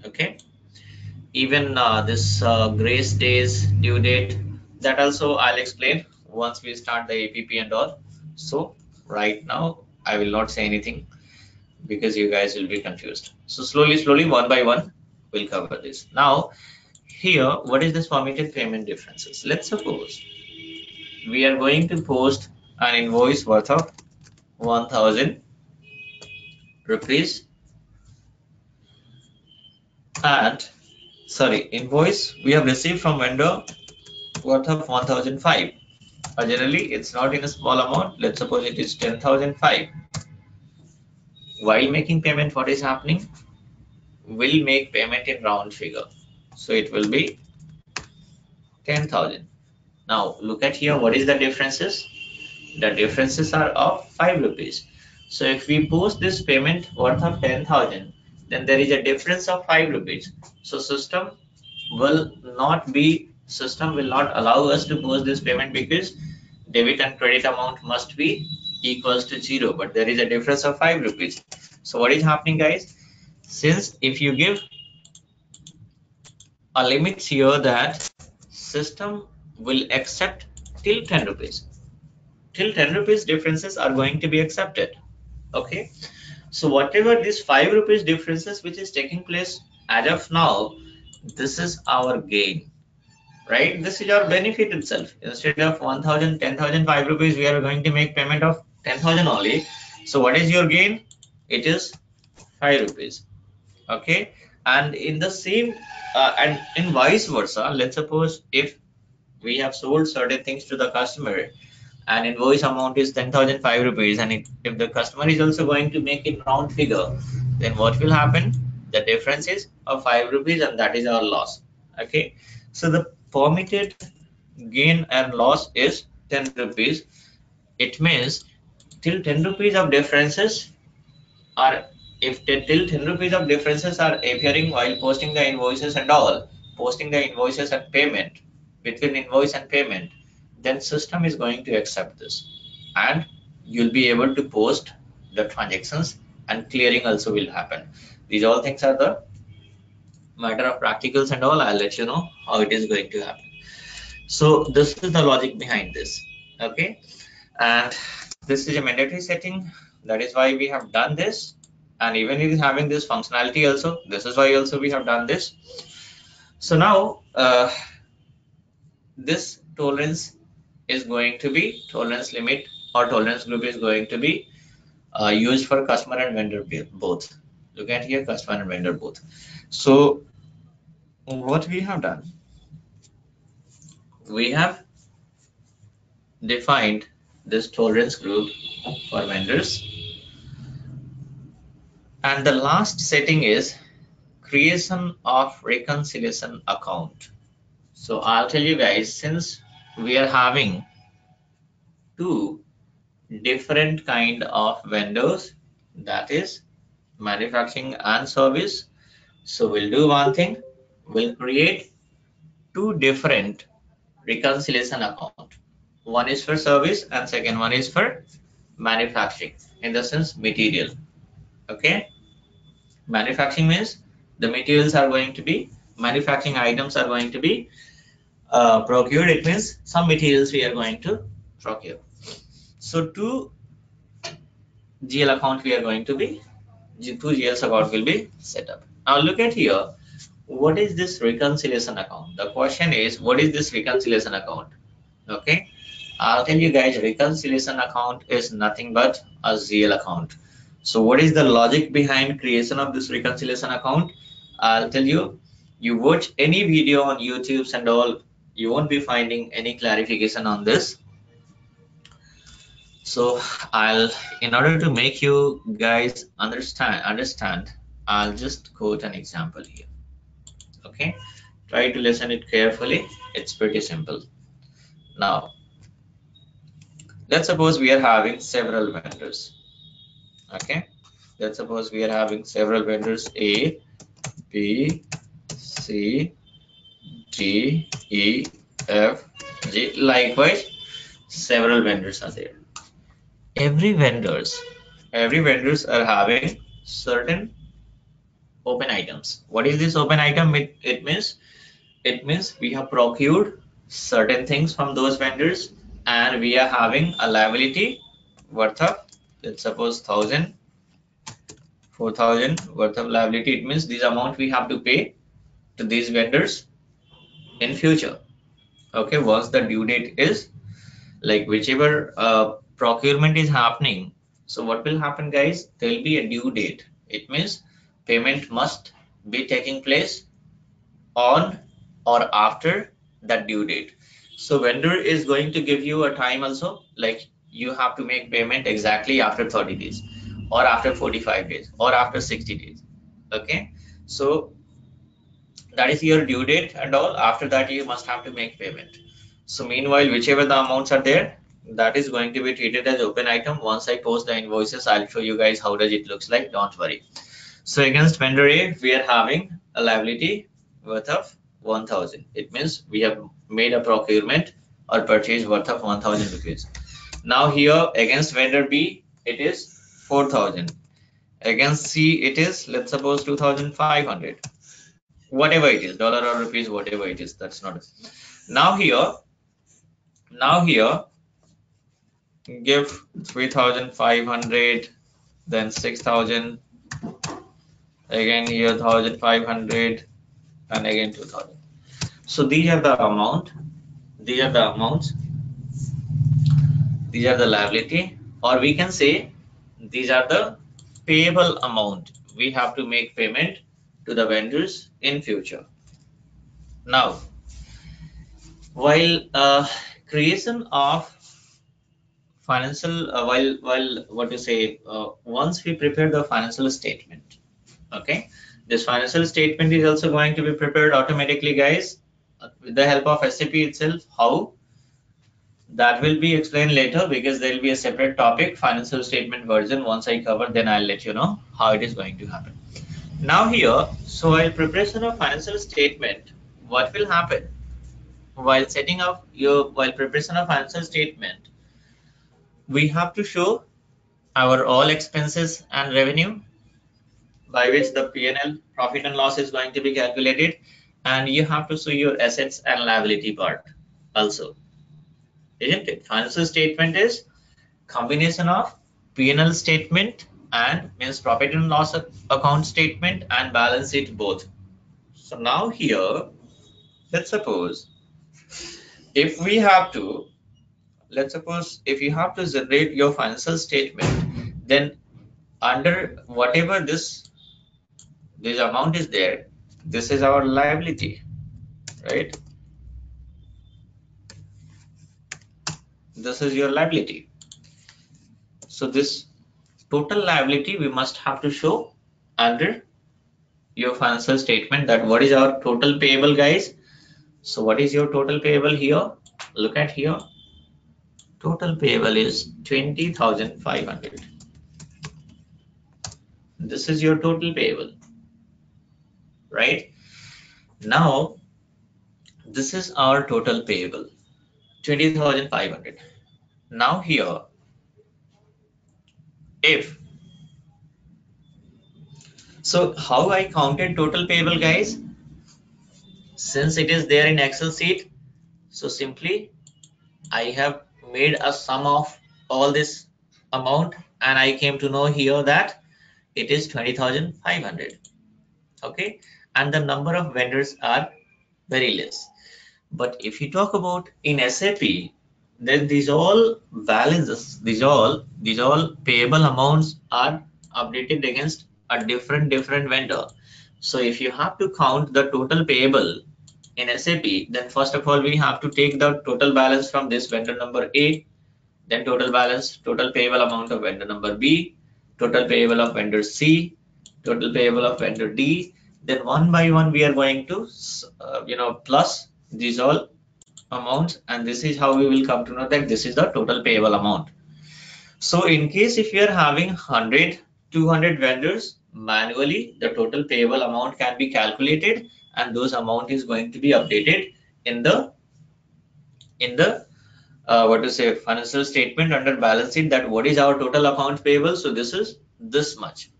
S2: Okay, even this grace days, due date, that also I'll explain once we start the APP and all. So right now I will not say anything, because you guys will be confused. So slowly, one by one, we'll cover this. Now here, what is this permitted payment differences? Let's suppose we are going to post an invoice worth of 1000 rupees, and invoice we have received from vendor worth of 1005. Generally it's not in a small amount. Let's suppose it is 10,005. While making payment, what is happening? We'll make payment in round figure, so it will be 10,000. Now look at here, what is the differences? The differences are of 5 rupees. So if we post this payment worth of 10,000, then there is a difference of 5 rupees. So system will not allow us to post this payment, because debit and credit amount must be equals to 0, but there is a difference of 5 rupees. So what is happening, guys? Since if you give a limit here, that system will accept till 10 rupees. Till 10 rupees differences are going to be accepted. Okay, so whatever this 5 rupees differences which is taking place as of now, this is our gain, right? This is our benefit itself. Instead of 1000, 10,000, 5 rupees, we are going to make payment of 10,000 only. So what is your gain? It is 5 rupees. Okay, and in the same and in vice versa, let's suppose if we have sold certain things to the customer and invoice amount is 10,005 rupees, and if the customer is also going to make it round figure, then what will happen? The difference is of 5 rupees, and that is our loss. Okay, so the permitted gain and loss is 10 rupees. It means till 10 rupees of differences are, if till 10 rupees of differences are appearing while posting the invoices and all, posting the invoices and payment, between invoice and payment, then system is going to accept this, and you'll be able to post the transactions, and clearing also will happen. These all things are the matter of practicals and all. I'll let you know how it is going to happen. So this is the logic behind this. Okay, and this is a mandatory setting. That is why we have done this. And even it is having this functionality also. This is why also we have done this. So now this tolerance is going to be tolerance limit or tolerance group is going to be used for customer and vendor both. Look at here, customer and vendor both. So what we have done, we have defined this tolerance group for vendors, and the last setting is creation of reconciliation account. So I'll tell you guys, since we are having two different kind of vendors, that is manufacturing and service, so we'll do one thing, we'll create two different reconciliation account. One is for service and second one is for manufacturing, in the sense material. Okay, manufacturing means the materials are going to be, manufacturing items are going to be procured. It means some materials we are going to procure. So two GL account we are going to be, two GLs account will be set up. Now look at here, what is this reconciliation account? The question is, what is this reconciliation account? Okay, I'll tell you guys, reconciliation account is nothing but a GL account. So what is the logic behind creation of this reconciliation account? I'll tell you, you watch any video on YouTube and all, you won't be finding any clarification on this. So in order to make you guys understand, I'll just quote an example here. Okay, try to listen it carefully. It's pretty simple. Now, let's suppose we are having several vendors. Okay, let's suppose we are having several vendors A, B, C, D, E, F, G. Likewise, several vendors are there. Every vendors are having certain open items. What is this open item? It means we have procured certain things from those vendors, and we are having a liability worth of, let's suppose 1,000, 4,000 worth of liability. It means this amount we have to pay to these vendors in future. Okay, once the due date is, like whichever procurement is happening, so what will happen, guys? There will be a due date. It means payment must be taking place on or after that due date. So vendor is going to give you a time also, like you have to make payment exactly after 30 days or after 45 days or after 60 days. Okay, so that is your due date, and all after that you must have to make payment. So meanwhile, whichever the amounts are there, that is going to be treated as open item. Once I post the invoices, I'll show you guys how does it looks like, don't worry. So against vendor A, we are having a liability worth of 1,000. It means we have made a procurement or purchase worth of 1,000 rupees. Now here against vendor B, it is 4,000. Against C, it is, let's suppose, 2,500. Whatever it is, dollar or rupees, whatever it is, that's not it. Now here, give 3,500, then 6,000, again here 1,500, and again 2,000. So these are the amount, these are the amounts, these are the liability, or we can say these are the payable amount. We have to make payment to the vendors in future. Now, while creation of financial, while what to say, once we prepare the financial statement, okay, this financial statement is also going to be prepared automatically, guys, with the help of SAP itself. How? That will be explained later, because there will be a separate topic, financial statement version. Once I cover, then I'll let you know how it is going to happen. Now here, so while preparation of financial statement, what will happen? While setting up while preparation of financial statement, we have to show our all expenses and revenue by which the P&L, profit and loss, is going to be calculated, and you have to show your assets and liability part also, isn't it? Financial statement is combination of P&L statement and means profit and loss account statement and balance sheet both. So now here, let's suppose if we have to, let's suppose if you have to generate your financial statement, then under whatever this amount is there, this is our liability, right? This is your liability. So this total liability we must have to show under your financial statement, that what is our total payable, guys. So what is your total payable here? Look at here. Total payable is 20,500. This is your total payable, right? Now this is our total payable, 20,500. Now here, if so, how I counted total payable, guys? Since it is there in Excel sheet, so simply I have made a sum of all this amount, and I came to know here that it is 20,500. Okay, and the number of vendors are very less. But if you talk about in SAP, then these all balances, these all payable amounts are updated against a different vendor. So if you have to count the total payable in SAP, then first of all we have to take the total balance from this vendor number A, then total balance, total payable amount of vendor number B, total payable of vendor C, total payable of vendor D. Then one by one we are going to plus these all amounts, and this is how we will come to know that this is the total payable amount. So in case if you are having 100, 200 vendors, manually the total payable amount can be calculated, and those amount is going to be updated in the what to say, financial statement under balance sheet, that what is our total account payable. So this is this much.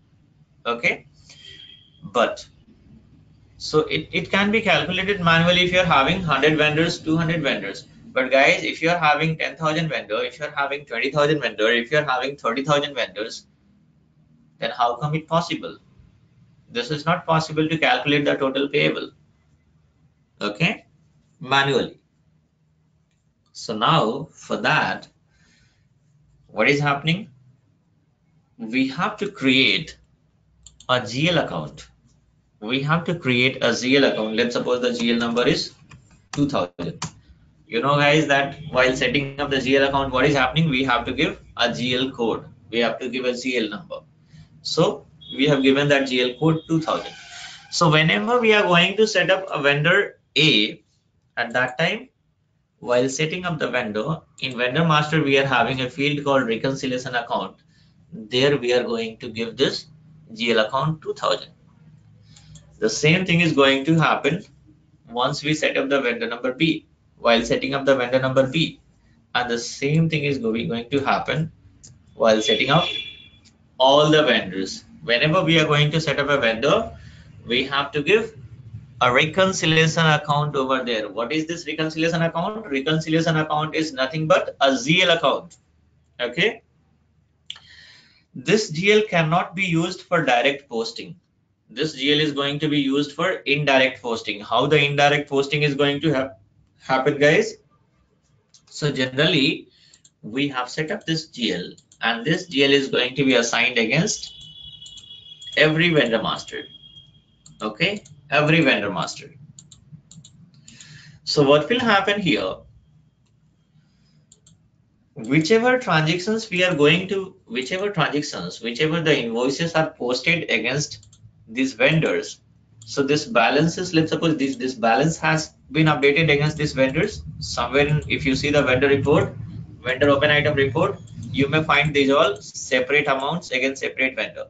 S2: Okay, but so it can be calculated manually if you're having 100 vendors, 200 vendors. But guys, if you're having 10,000 vendors, if you're having 20,000 vendors, if you're having 30,000 vendors, then how come it possible? This is not possible to calculate the total payable, okay, manually. So now for that, what is happening? We have to create a GL account. We have to create a GL account. Let's suppose the GL number is 2000. You know, guys, that while setting up the GL account, what is happening? We have to give a GL code. We have to give a GL number. So we have given that GL code 2000. So whenever we are going to set up a vendor A, at that time, while setting up the vendor, in vendor master, we are having a field called reconciliation account. There we are going to give this GL account 2000. The same thing is going to happen once we set up the vendor number B, while setting up the vendor number B, and the same thing is going to happen while setting up all the vendors. Whenever we are going to set up a vendor, we have to give a reconciliation account over there. What is this reconciliation account? Reconciliation account is nothing but a GL account. Okay, this GL cannot be used for direct posting. This GL is going to be used for indirect posting. How the indirect posting is going to happen, guys? So generally we have set up this GL, and this GL is going to be assigned against every vendor master. Okay, every vendor master. So what will happen here? Whichever transactions we are going to, whichever the invoices are posted against these vendors. So this balance is, let's suppose this balance has been updated against these vendors. Somewhere in, if you see the vendor report, vendor open item report, you may find these all separate amounts against separate vendor.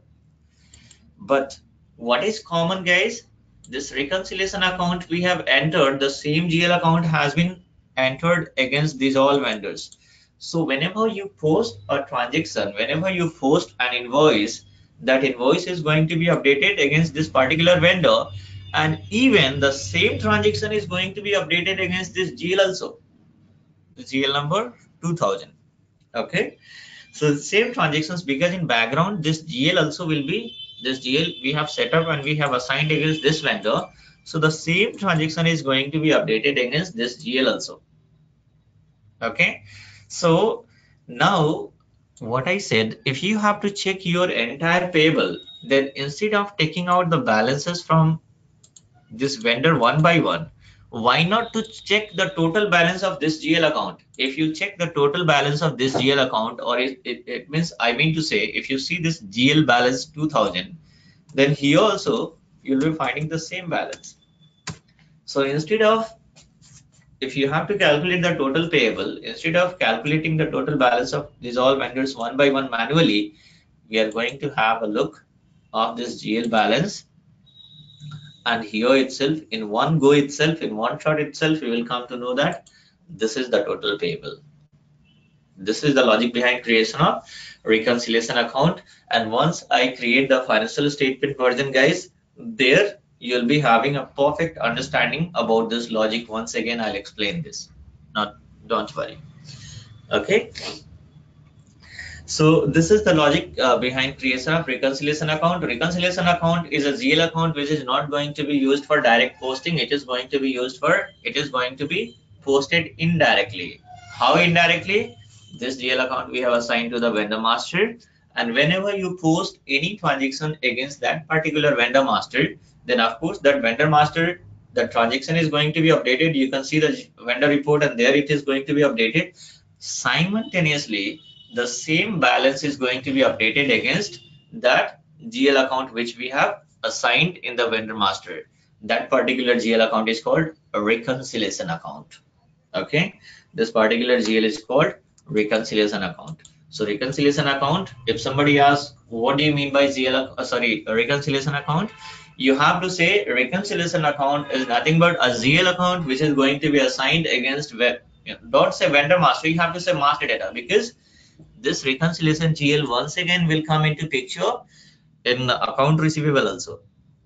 S2: But what is common, guys? This reconciliation account we have entered, the same GL account has been entered against these all vendors. So whenever you post a transaction, whenever you post an invoice, that invoice is going to be updated against this particular vendor, and even the same transaction is going to be updated against this GL also, the GL number 2000. Okay, so the same transactions, because in background this GL also will be, this GL we have set up and we have assigned against this vendor. So the same transaction is going to be updated against this GL also. Okay, so now what I said, if you have to check your entire payable, then instead of taking out the balances from this vendor one by one, why not to check the total balance of this GL account? If you check the total balance of this GL account, or it means, I mean to say, if you see this GL balance 2000, then here also you'll be finding the same balance. So instead of, if you have to calculate the total payable, instead of calculating the total balance of these all vendors one by one manually, we are going to have a look of this GL balance, and here itself, in one go itself, in one shot itself, we will come to know that this is the total payable. This is the logic behind creation of reconciliation account. And once I create the financial statement version, guys, there you'll be having a perfect understanding about this logic. Once again, I'll explain this. Not, don't worry. Okay. So this is the logic behind creation of reconciliation account. Reconciliation account is a GL account which is not going to be used for direct posting. It is going to be used for, it is going to be posted indirectly. How indirectly? This GL account we have assigned to the vendor master, and whenever you post any transaction against that particular vendor master, then of course that vendor master, the transaction is going to be updated. You can see the vendor report, and there it is going to be updated. Simultaneously, the same balance is going to be updated against that GL account which we have assigned in the vendor master. That particular GL account is called a reconciliation account. Okay, this particular GL is called reconciliation account. So reconciliation account, if somebody asks what do you mean by GL, reconciliation account, you have to say reconciliation account is nothing but a GL account which is going to be assigned against, don't say vendor master, you have to say master data, because this reconciliation GL once again will come into picture in account receivable also,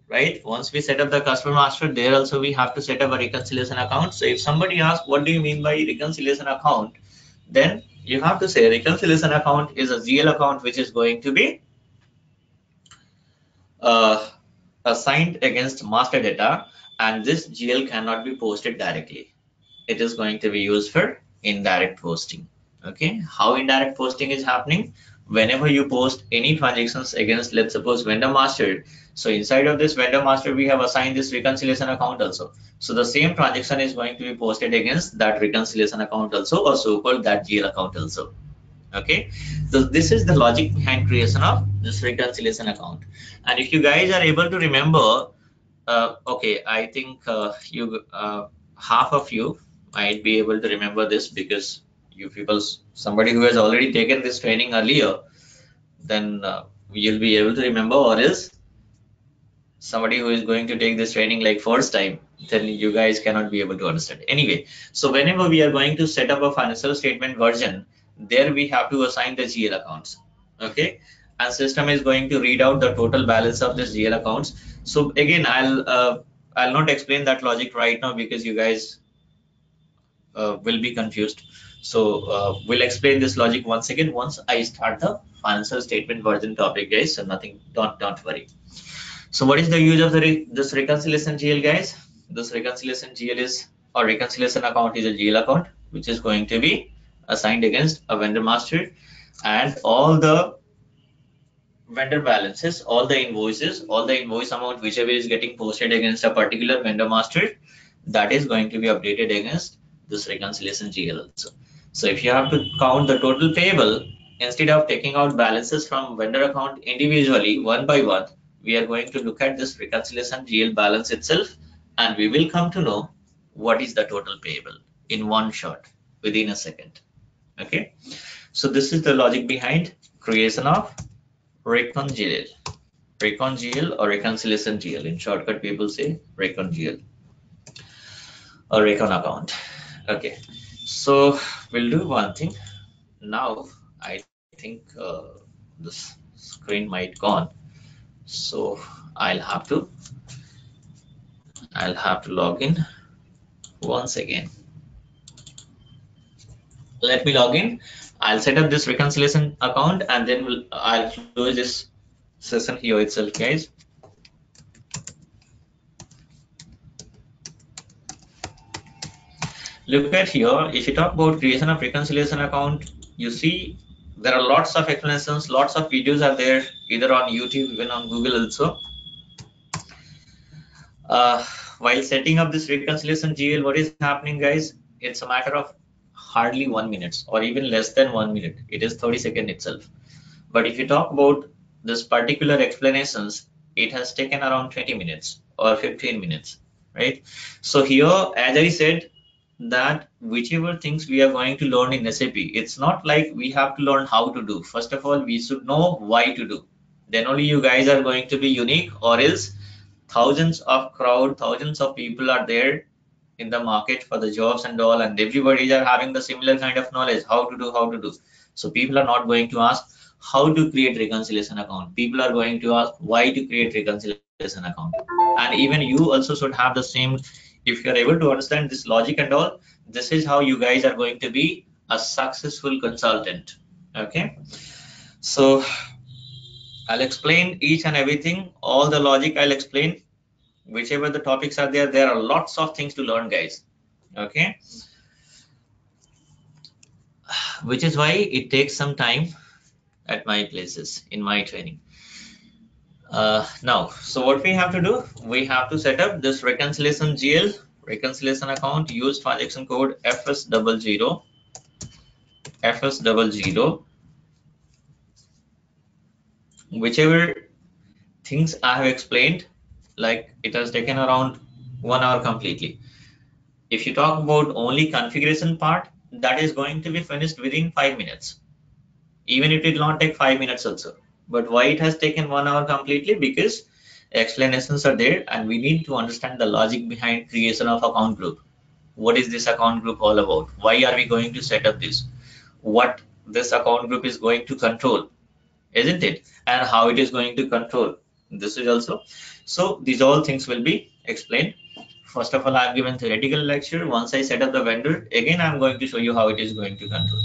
S2: right? Once we set up the customer master, there also we have to set up a reconciliation account. So if somebody asks what do you mean by reconciliation account, then you have to say reconciliation account is a GL account which is going to be assigned against master data, and this GL cannot be posted directly. It is going to be used for indirect posting. Okay, how indirect posting is happening? Whenever you post any transactions against, let's suppose, vendor master, so inside of this vendor master we have assigned this reconciliation account also. So the same transaction is going to be posted against that reconciliation account also, or so called that GL account also. Okay, so this is the logic behind creation of this reconciliation account. And if you guys are able to remember, okay, I think half of you might be able to remember this, because you people, somebody who has already taken this training earlier, then you'll be able to remember, or else somebody who is going to take this training like first time, then you guys cannot be able to understand. Anyway, so whenever we are going to set up a financial statement version, there we have to assign the GL accounts. Okay, and system is going to read out the total balance of this GL accounts. So again, I'll not explain that logic right now, because you guys will be confused. So we'll explain this logic once again once I start the financial statement version topic, guys. So nothing, don't worry. So what is the use of this reconciliation GL, guys? This reconciliation GL is, or reconciliation account is a GL account which is going to be assigned against a vendor master, and all the vendor balances, all the invoices, all the invoice amount whichever is getting posted against a particular vendor master, that is going to be updated against this reconciliation GL also. So if you have to count the total payable, instead of taking out balances from vendor account individually one by one, we are going to look at this reconciliation GL balance itself, and we will come to know what is the total payable in one shot, within a second. Okay, so this is the logic behind creation of recon GL. Recon GL or reconciliation GL. In shortcut, people say recon GL or recon account. Okay, so we'll do one thing. now I think this screen might gone. So I'll have to log in once again. Let me log in. I'll set up this reconciliation account and then I'll close this session here itself, guys. Look at here. If you talk about creation of reconciliation account, you see there are lots of explanations, lots of videos are there, either on YouTube, even on Google also. While setting up this reconciliation GL, what is happening, guys? It's a matter of hardly 1 minute or even less than 1 minute. It is 30 seconds itself. But if you talk about this particular explanations, it has taken around 20 minutes or 15 minutes, right? So here, as I said, that whichever things we are going to learn in SAP, it's not like we have to learn how to do. First of all, we should know why to do. Then only you guys are going to be unique, or else thousands of people are there in the market for the jobs and all, and everybody are having the similar kind of knowledge, how to do. So people are not going to ask how to create reconciliation account. People are going to ask why to create reconciliation account. And even you also should have the same. If you're able to understand this logic and all, this is how you guys are going to be a successful consultant. Okay, so I'll explain each and everything, all the logic I'll explain. Whichever the topics are there are lots of things to learn, guys. Okay, which is why it takes some time at my places in my training. Now, so what we have to do, we have to set up this reconciliation GL, reconciliation account, use transaction code FS00, whichever things I have explained, like it has taken around 1 hour completely. If you talk about only configuration part, that is going to be finished within 5 minutes. Even if it will not take 5 minutes also. But why it has taken 1 hour completely? Because explanations are there and we need to understand the logic behind creation of account group. What is this account group all about? Why are we going to set up this? What this account group is going to control, isn't it? And how it is going to control. This is also. So these all things will be explained. First of all, I have given theoretical lecture. Once I set up the vendor, again I'm going to show you how it is going to control.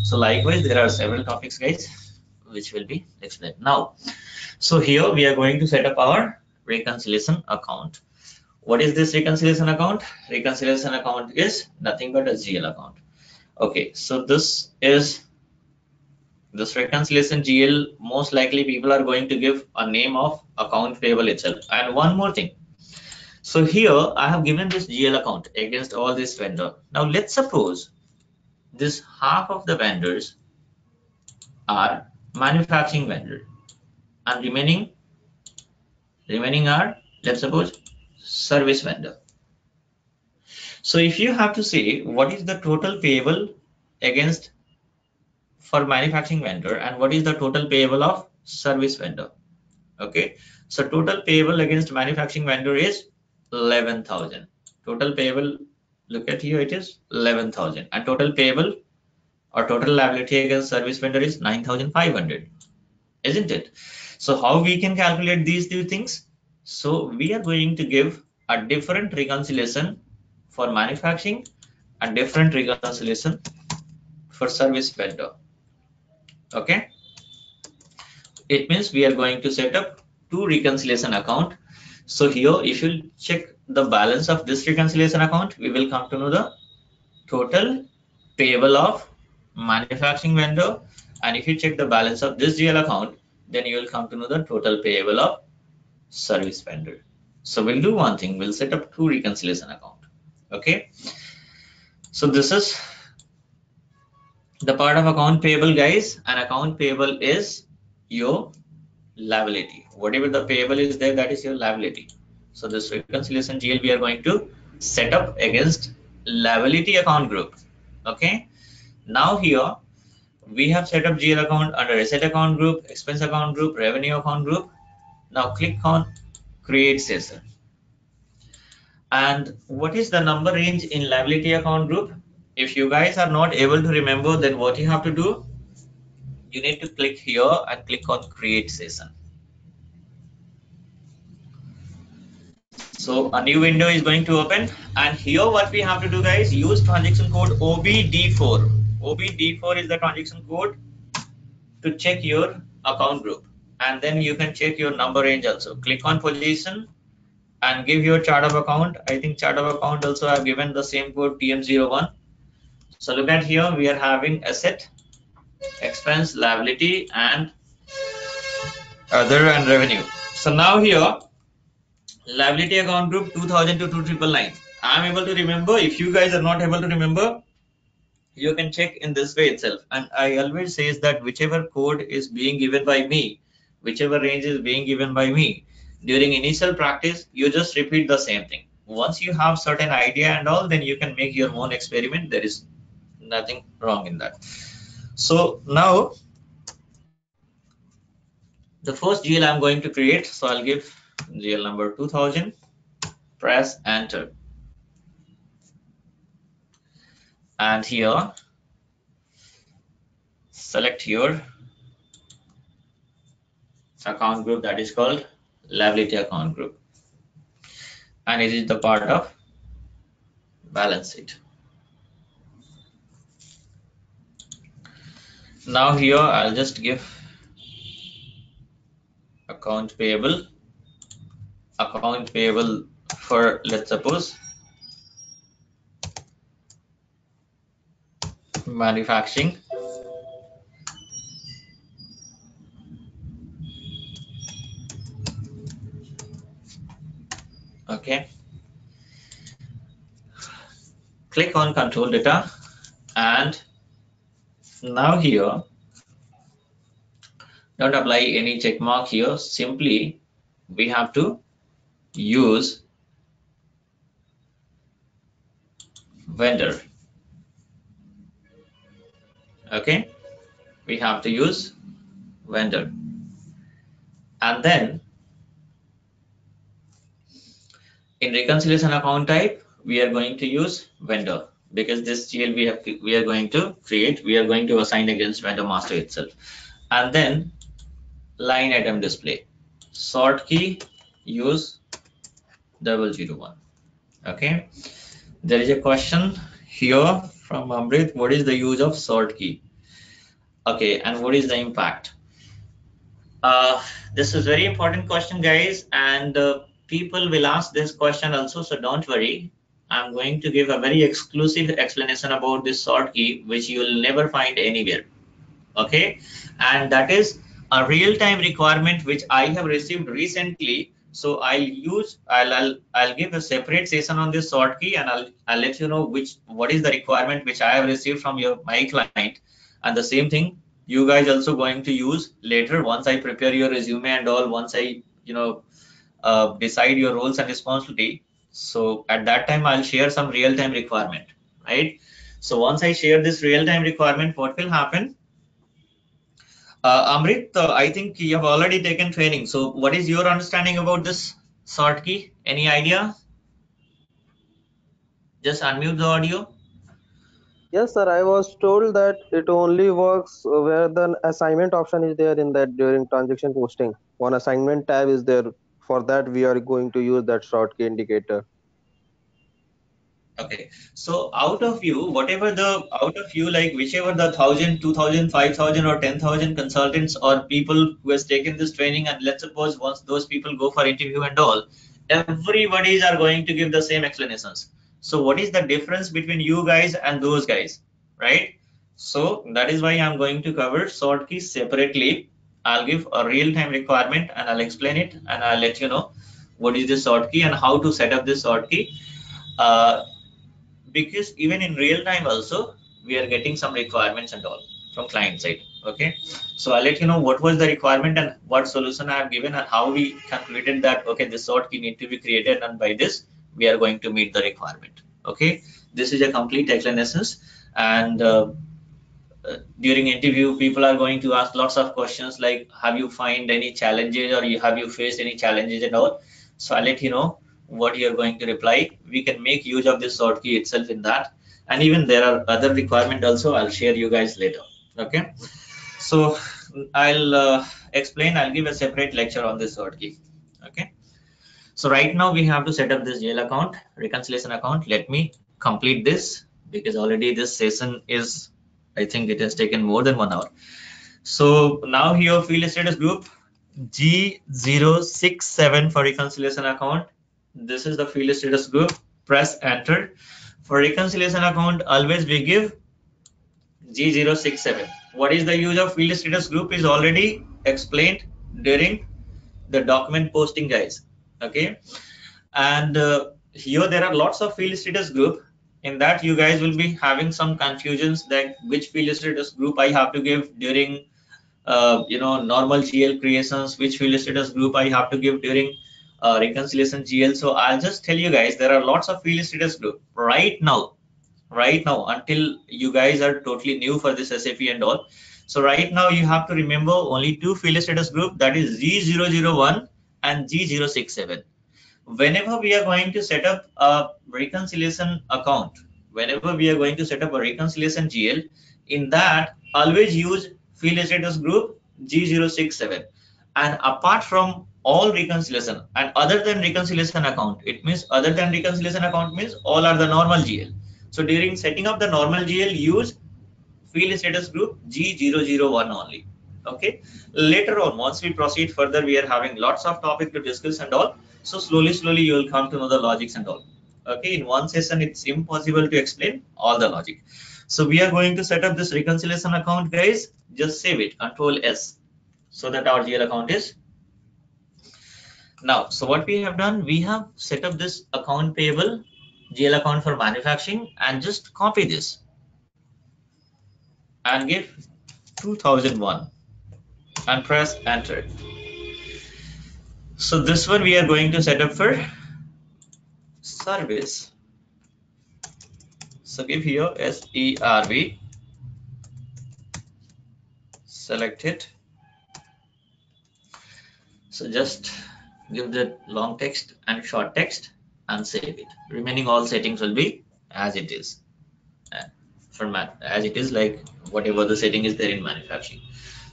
S2: So likewise, there are several topics, guys, which will be explained now. So here we are going to set up our reconciliation account. What is this reconciliation account? Reconciliation account is nothing but a GL account. Okay, so this is this reconciliation GL. Most likely people are going to give a name of account payable itself. And one more thing. So here I have given this GL account against all this vendor. Now let's suppose this half of the vendors are manufacturing vendor and remaining are, let's suppose, service vendor. So if you have to say what is the total payable against for manufacturing vendor and what is the total payable of service vendor. Okay, so total payable against manufacturing vendor is 11,000. Total payable, look at here, it is 11,000, and total payable or total liability against service vendor is 9,500, isn't it? So how we can calculate these two things? So we are going to give a different reconciliation for manufacturing and different reconciliation for service vendor. Okay, it means we are going to set up two reconciliation account. So here, if you check the balance of this reconciliation account, we will come to know the total payable of manufacturing vendor. And if you check the balance of this GL account, then you will come to know the total payable of service vendor. So we'll do one thing, we'll set up two reconciliation account. Okay, so this is the part of account payable, guys. And account payable is your liability. Whatever the payable is there, that is your liability. So this reconciliation GL we are going to set up against liability account group. Okay, now here we have set up GL account under asset account group, expense account group, revenue account group. Now click on create session. And what is the number range in liability account group? If you guys are not able to remember, then what you have to do, you need to click here and click on create session. So a new window is going to open, and here what we have to do, guys, use transaction code OBD4. OBD4 is the transaction code to check your account group, and then you can check your number range also. Click on position and give your chart of account. I think chart of account also have given the same code TM01. So look at here, we are having asset, expense, liability, and other and revenue. So now here, liability account group 2000 to 2999. I'm able to remember. If you guys are not able to remember, you can check in this way itself. And I always says that whichever code is being given by me, whichever range is being given by me, during initial practice, you just repeat the same thing. Once you have certain idea and all, then you can make your own experiment. There is nothing wrong in that. So now the first GL I'm going to create. So I'll give GL number 2000, press enter. And here, select your account group that is called liability account group. And it is the part of balance sheet. Now here I'll just give account payable for, let's suppose, manufacturing. Okay. Click on control data, and now here don't apply any check mark here. Simply we have to use vendor. Okay, we have to use vendor, and then in reconciliation account type we are going to use vendor, because this GL we are going to create, we are going to assign against vendor master itself. And then line item display, sort key, use 001. Okay, there is a question here from Amrit, what is the use of sort key? Okay, and what is the impact? This is very important question, guys, and people will ask this question also, so don't worry. I'm going to give a very exclusive explanation about this sort key, which you will never find anywhere. Okay, and that is a real-time requirement which I have received recently. So I'll give a separate session on this sort key, and I'll let you know what is the requirement which I have received from my client, and the same thing you guys also going to use later once I prepare your resume and all, once I decide your roles and responsibility. So at that time I'll share some real-time requirement, right? So once I share this real-time requirement, what will happen? Amrit, I think you have already taken training. So what is your understanding about this sort key? Any idea? Just unmute the audio.
S3: Yes, sir. I was told that it only works where the assignment option is there in that during transaction posting. One assignment tab is there. For that, we are going to use that short key indicator.
S2: Okay, so out of you, like whichever the 1,000, 2,000, 5,000 or 10,000 consultants or people who has taken this training, and let's suppose once those people go for interview and all, everybody's are going to give the same explanations. So what is the difference between you guys and those guys, right? So that is why I'm going to cover sort keys separately. I'll give a real-time requirement and I'll explain it, and I'll let you know what is the sort key and how to set up this sort key. Because even in real time also we are getting some requirements and all from client side. Okay, so I'll let you know what was the requirement and what solution I have given and how we calculated that. Okay, this sort key need to be created, and by this we are going to meet the requirement. Okay, this is a complete explanation, and during interview people are going to ask lots of questions like, have you find any challenges, or have you faced any challenges and all. So I'll let you know what you're going to reply. We can make use of this sort key itself in that. And even there are other requirement also. I'll share you guys later. Okay. So I'll explain. I'll give a separate lecture on this word key. Okay. So right now we have to set up this GL account, reconciliation account. Let me complete this because already this session is, I think it has taken more than 1 hour. So now here field status group G067 for reconciliation account. This is the field status group. Press enter. For reconciliation account, always we give G067. What is the use of field status group is already explained during the document posting, guys. Okay. And here there are lots of field status group. In that you guys will be having some confusions that which field status group I have to give during normal GL creations, which field status group I have to give during reconciliation GL. So I'll just tell you guys there are lots of field status group right now until you guys are totally new for this SAP and all. So right now you have to remember only two field status group, that is G001 and G067. Whenever we are going to set up a reconciliation account, whenever we are going to set up a reconciliation GL, in that always use field status group G067. And apart from all reconciliation and other than reconciliation account, it means other than reconciliation account means all are the normal GL. So during setting up the normal GL, use field status group G001 only. Okay. Later on, once we proceed further, we are having lots of topic to discuss and all. So slowly you will come to know the logics and all. Okay. In one session, it's impossible to explain all the logic. So we are going to set up this reconciliation account, guys. Just save it, Control S, so that our GL account is now. So what we have done, we have set up this account payable GL account for manufacturing, and just copy this and give 2001 and press enter. So this one we are going to set up for service. So give here SERV, select it. So just give the long text and short text and save it. Remaining all settings will be as it is. Format as it is, like whatever the setting is there in manufacturing.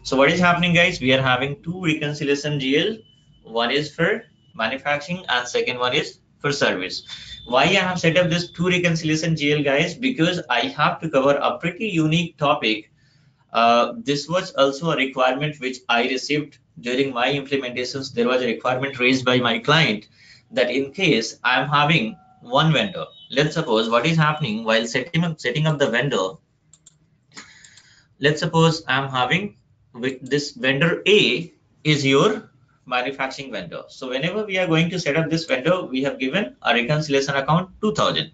S2: So what is happening, guys? We are having two reconciliation GL. One is for manufacturing and second one is for service. Why I have set up this two reconciliation GL, guys? Because I have to cover a pretty unique topic. This was also a requirement which I received during my implementations. There was a requirement raised by my client that in case I am having one vendor, let's suppose what is happening while setting up the vendor. Let's suppose I'm having with this vendor A is your manufacturing vendor. So whenever we are going to set up this vendor, we have given a reconciliation account 2000.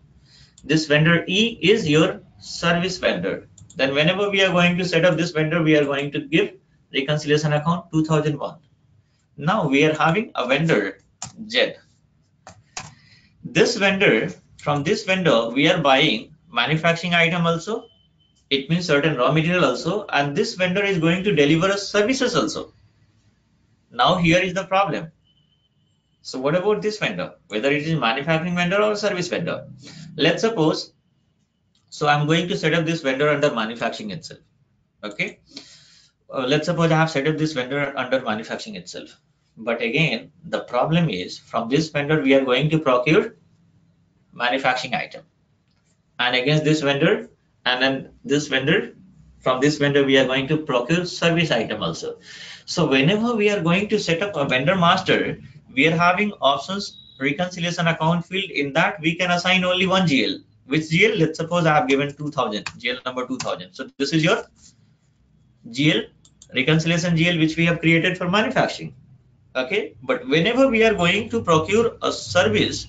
S2: This vendor E is your service vendor. Then whenever we are going to set up this vendor, we are going to give reconciliation account 2001. Now we are having a vendor Z. This vendor, from this vendor, we are buying manufacturing item also. It means certain raw material also, and this vendor is going to deliver us services also. Now here is the problem. So what about this vendor, whether it is manufacturing vendor or service vendor? Let's suppose, so I'm going to set up this vendor under manufacturing itself. Okay. Let's suppose I have set up this vendor under manufacturing itself. But again, the problem is from this vendor, we are going to procure manufacturing item. And against this vendor, and then this vendor, from this vendor, we are going to procure service item also. So whenever we are going to set up a vendor master, we are having options reconciliation account field. In that we can assign only one GL. Which GL? Let's suppose I have given 2000, GL number 2000. So this is your GL, reconciliation GL, which we have created for manufacturing. Okay, but whenever we are going to procure a service,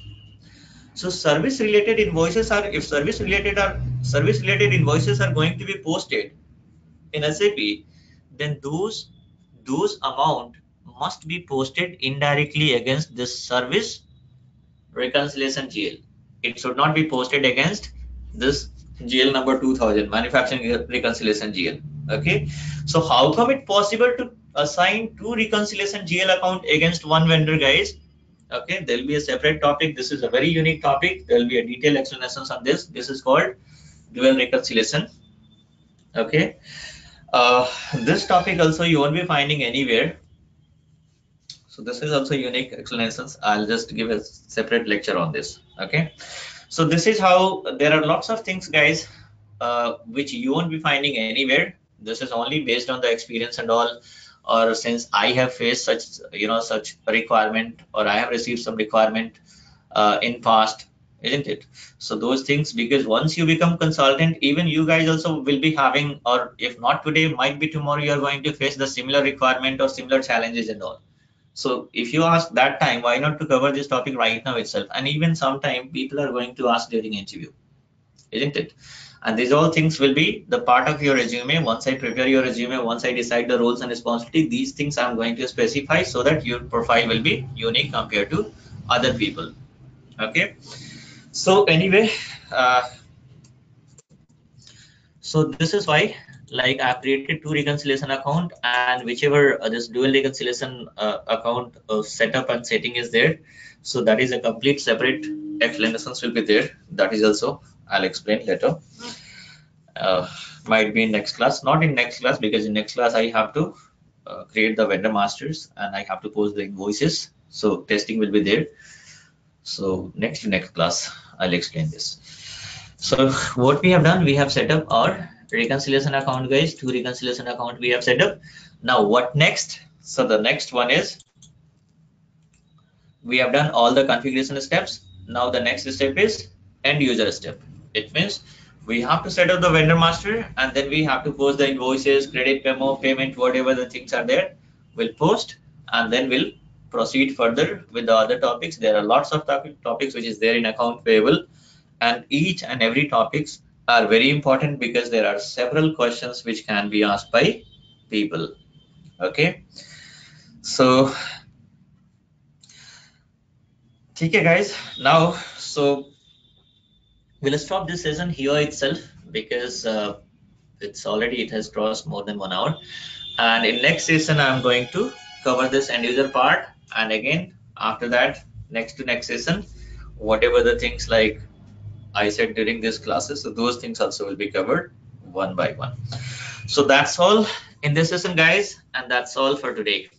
S2: so service related invoices are, if service related invoices are going to be posted in SAP, then those amount must be posted indirectly against this service reconciliation GL. It should not be posted against this GL number 2000, manufacturing reconciliation GL. Okay, so how come it possible to assign two reconciliation GL account against one vendor, guys? Okay, there will be a separate topic. This is a very unique topic. There will be a detailed explanations on this. This is called dual reconciliation. Okay, this topic also you won't be finding anywhere. So this is also unique explanations. I'll just give a separate lecture on this. Okay, so this is how there are lots of things, guys, which you won't be finding anywhere. This is only based on the experience and all, or since I have faced such, such a requirement, or I have received some requirement in past, isn't it? So those things, because once you become consultant, even you guys also will be having, or if not today, might be tomorrow, you are going to face the similar requirement or similar challenges and all. So if you ask that time, why not to cover this topic right now itself? And even sometime people are going to ask during interview, isn't it? And these all things will be the part of your resume. Once I prepare your resume, once I decide the roles and responsibility, these things I'm going to specify so that your profile will be unique compared to other people. Okay. So anyway, so this is why, like, I've created two reconciliation account, and whichever this dual reconciliation account setup and setting is there, so that is a complete separate explanations will be there. That is also I'll explain later. Might be in next class, not in next class, because in next class I have to create the vendor masters and I have to post the invoices. So testing will be there. So next class I'll explain this. So what we have done, we have set up our reconciliation account, guys. Two reconciliation account we have set up. Now what next? So the next one is, we have done all the configuration steps. Now the next step is end user step. It means we have to set up the vendor master, and then we have to post the invoices, credit memo, payment, whatever the things are there, we'll post, and then we'll proceed further with the other topics. There are lots of topics which is there in account payable, and each and every topics are very important because there are several questions which can be asked by people. Okay, so okay guys, now so we'll stop this session here itself, because it has crossed more than 1 hour, and in next session I'm going to cover this end user part, and again after that, next to next session, whatever the things like I said during these classes, so those things also will be covered one by one. So that's all in this session, guys, and that's all for today.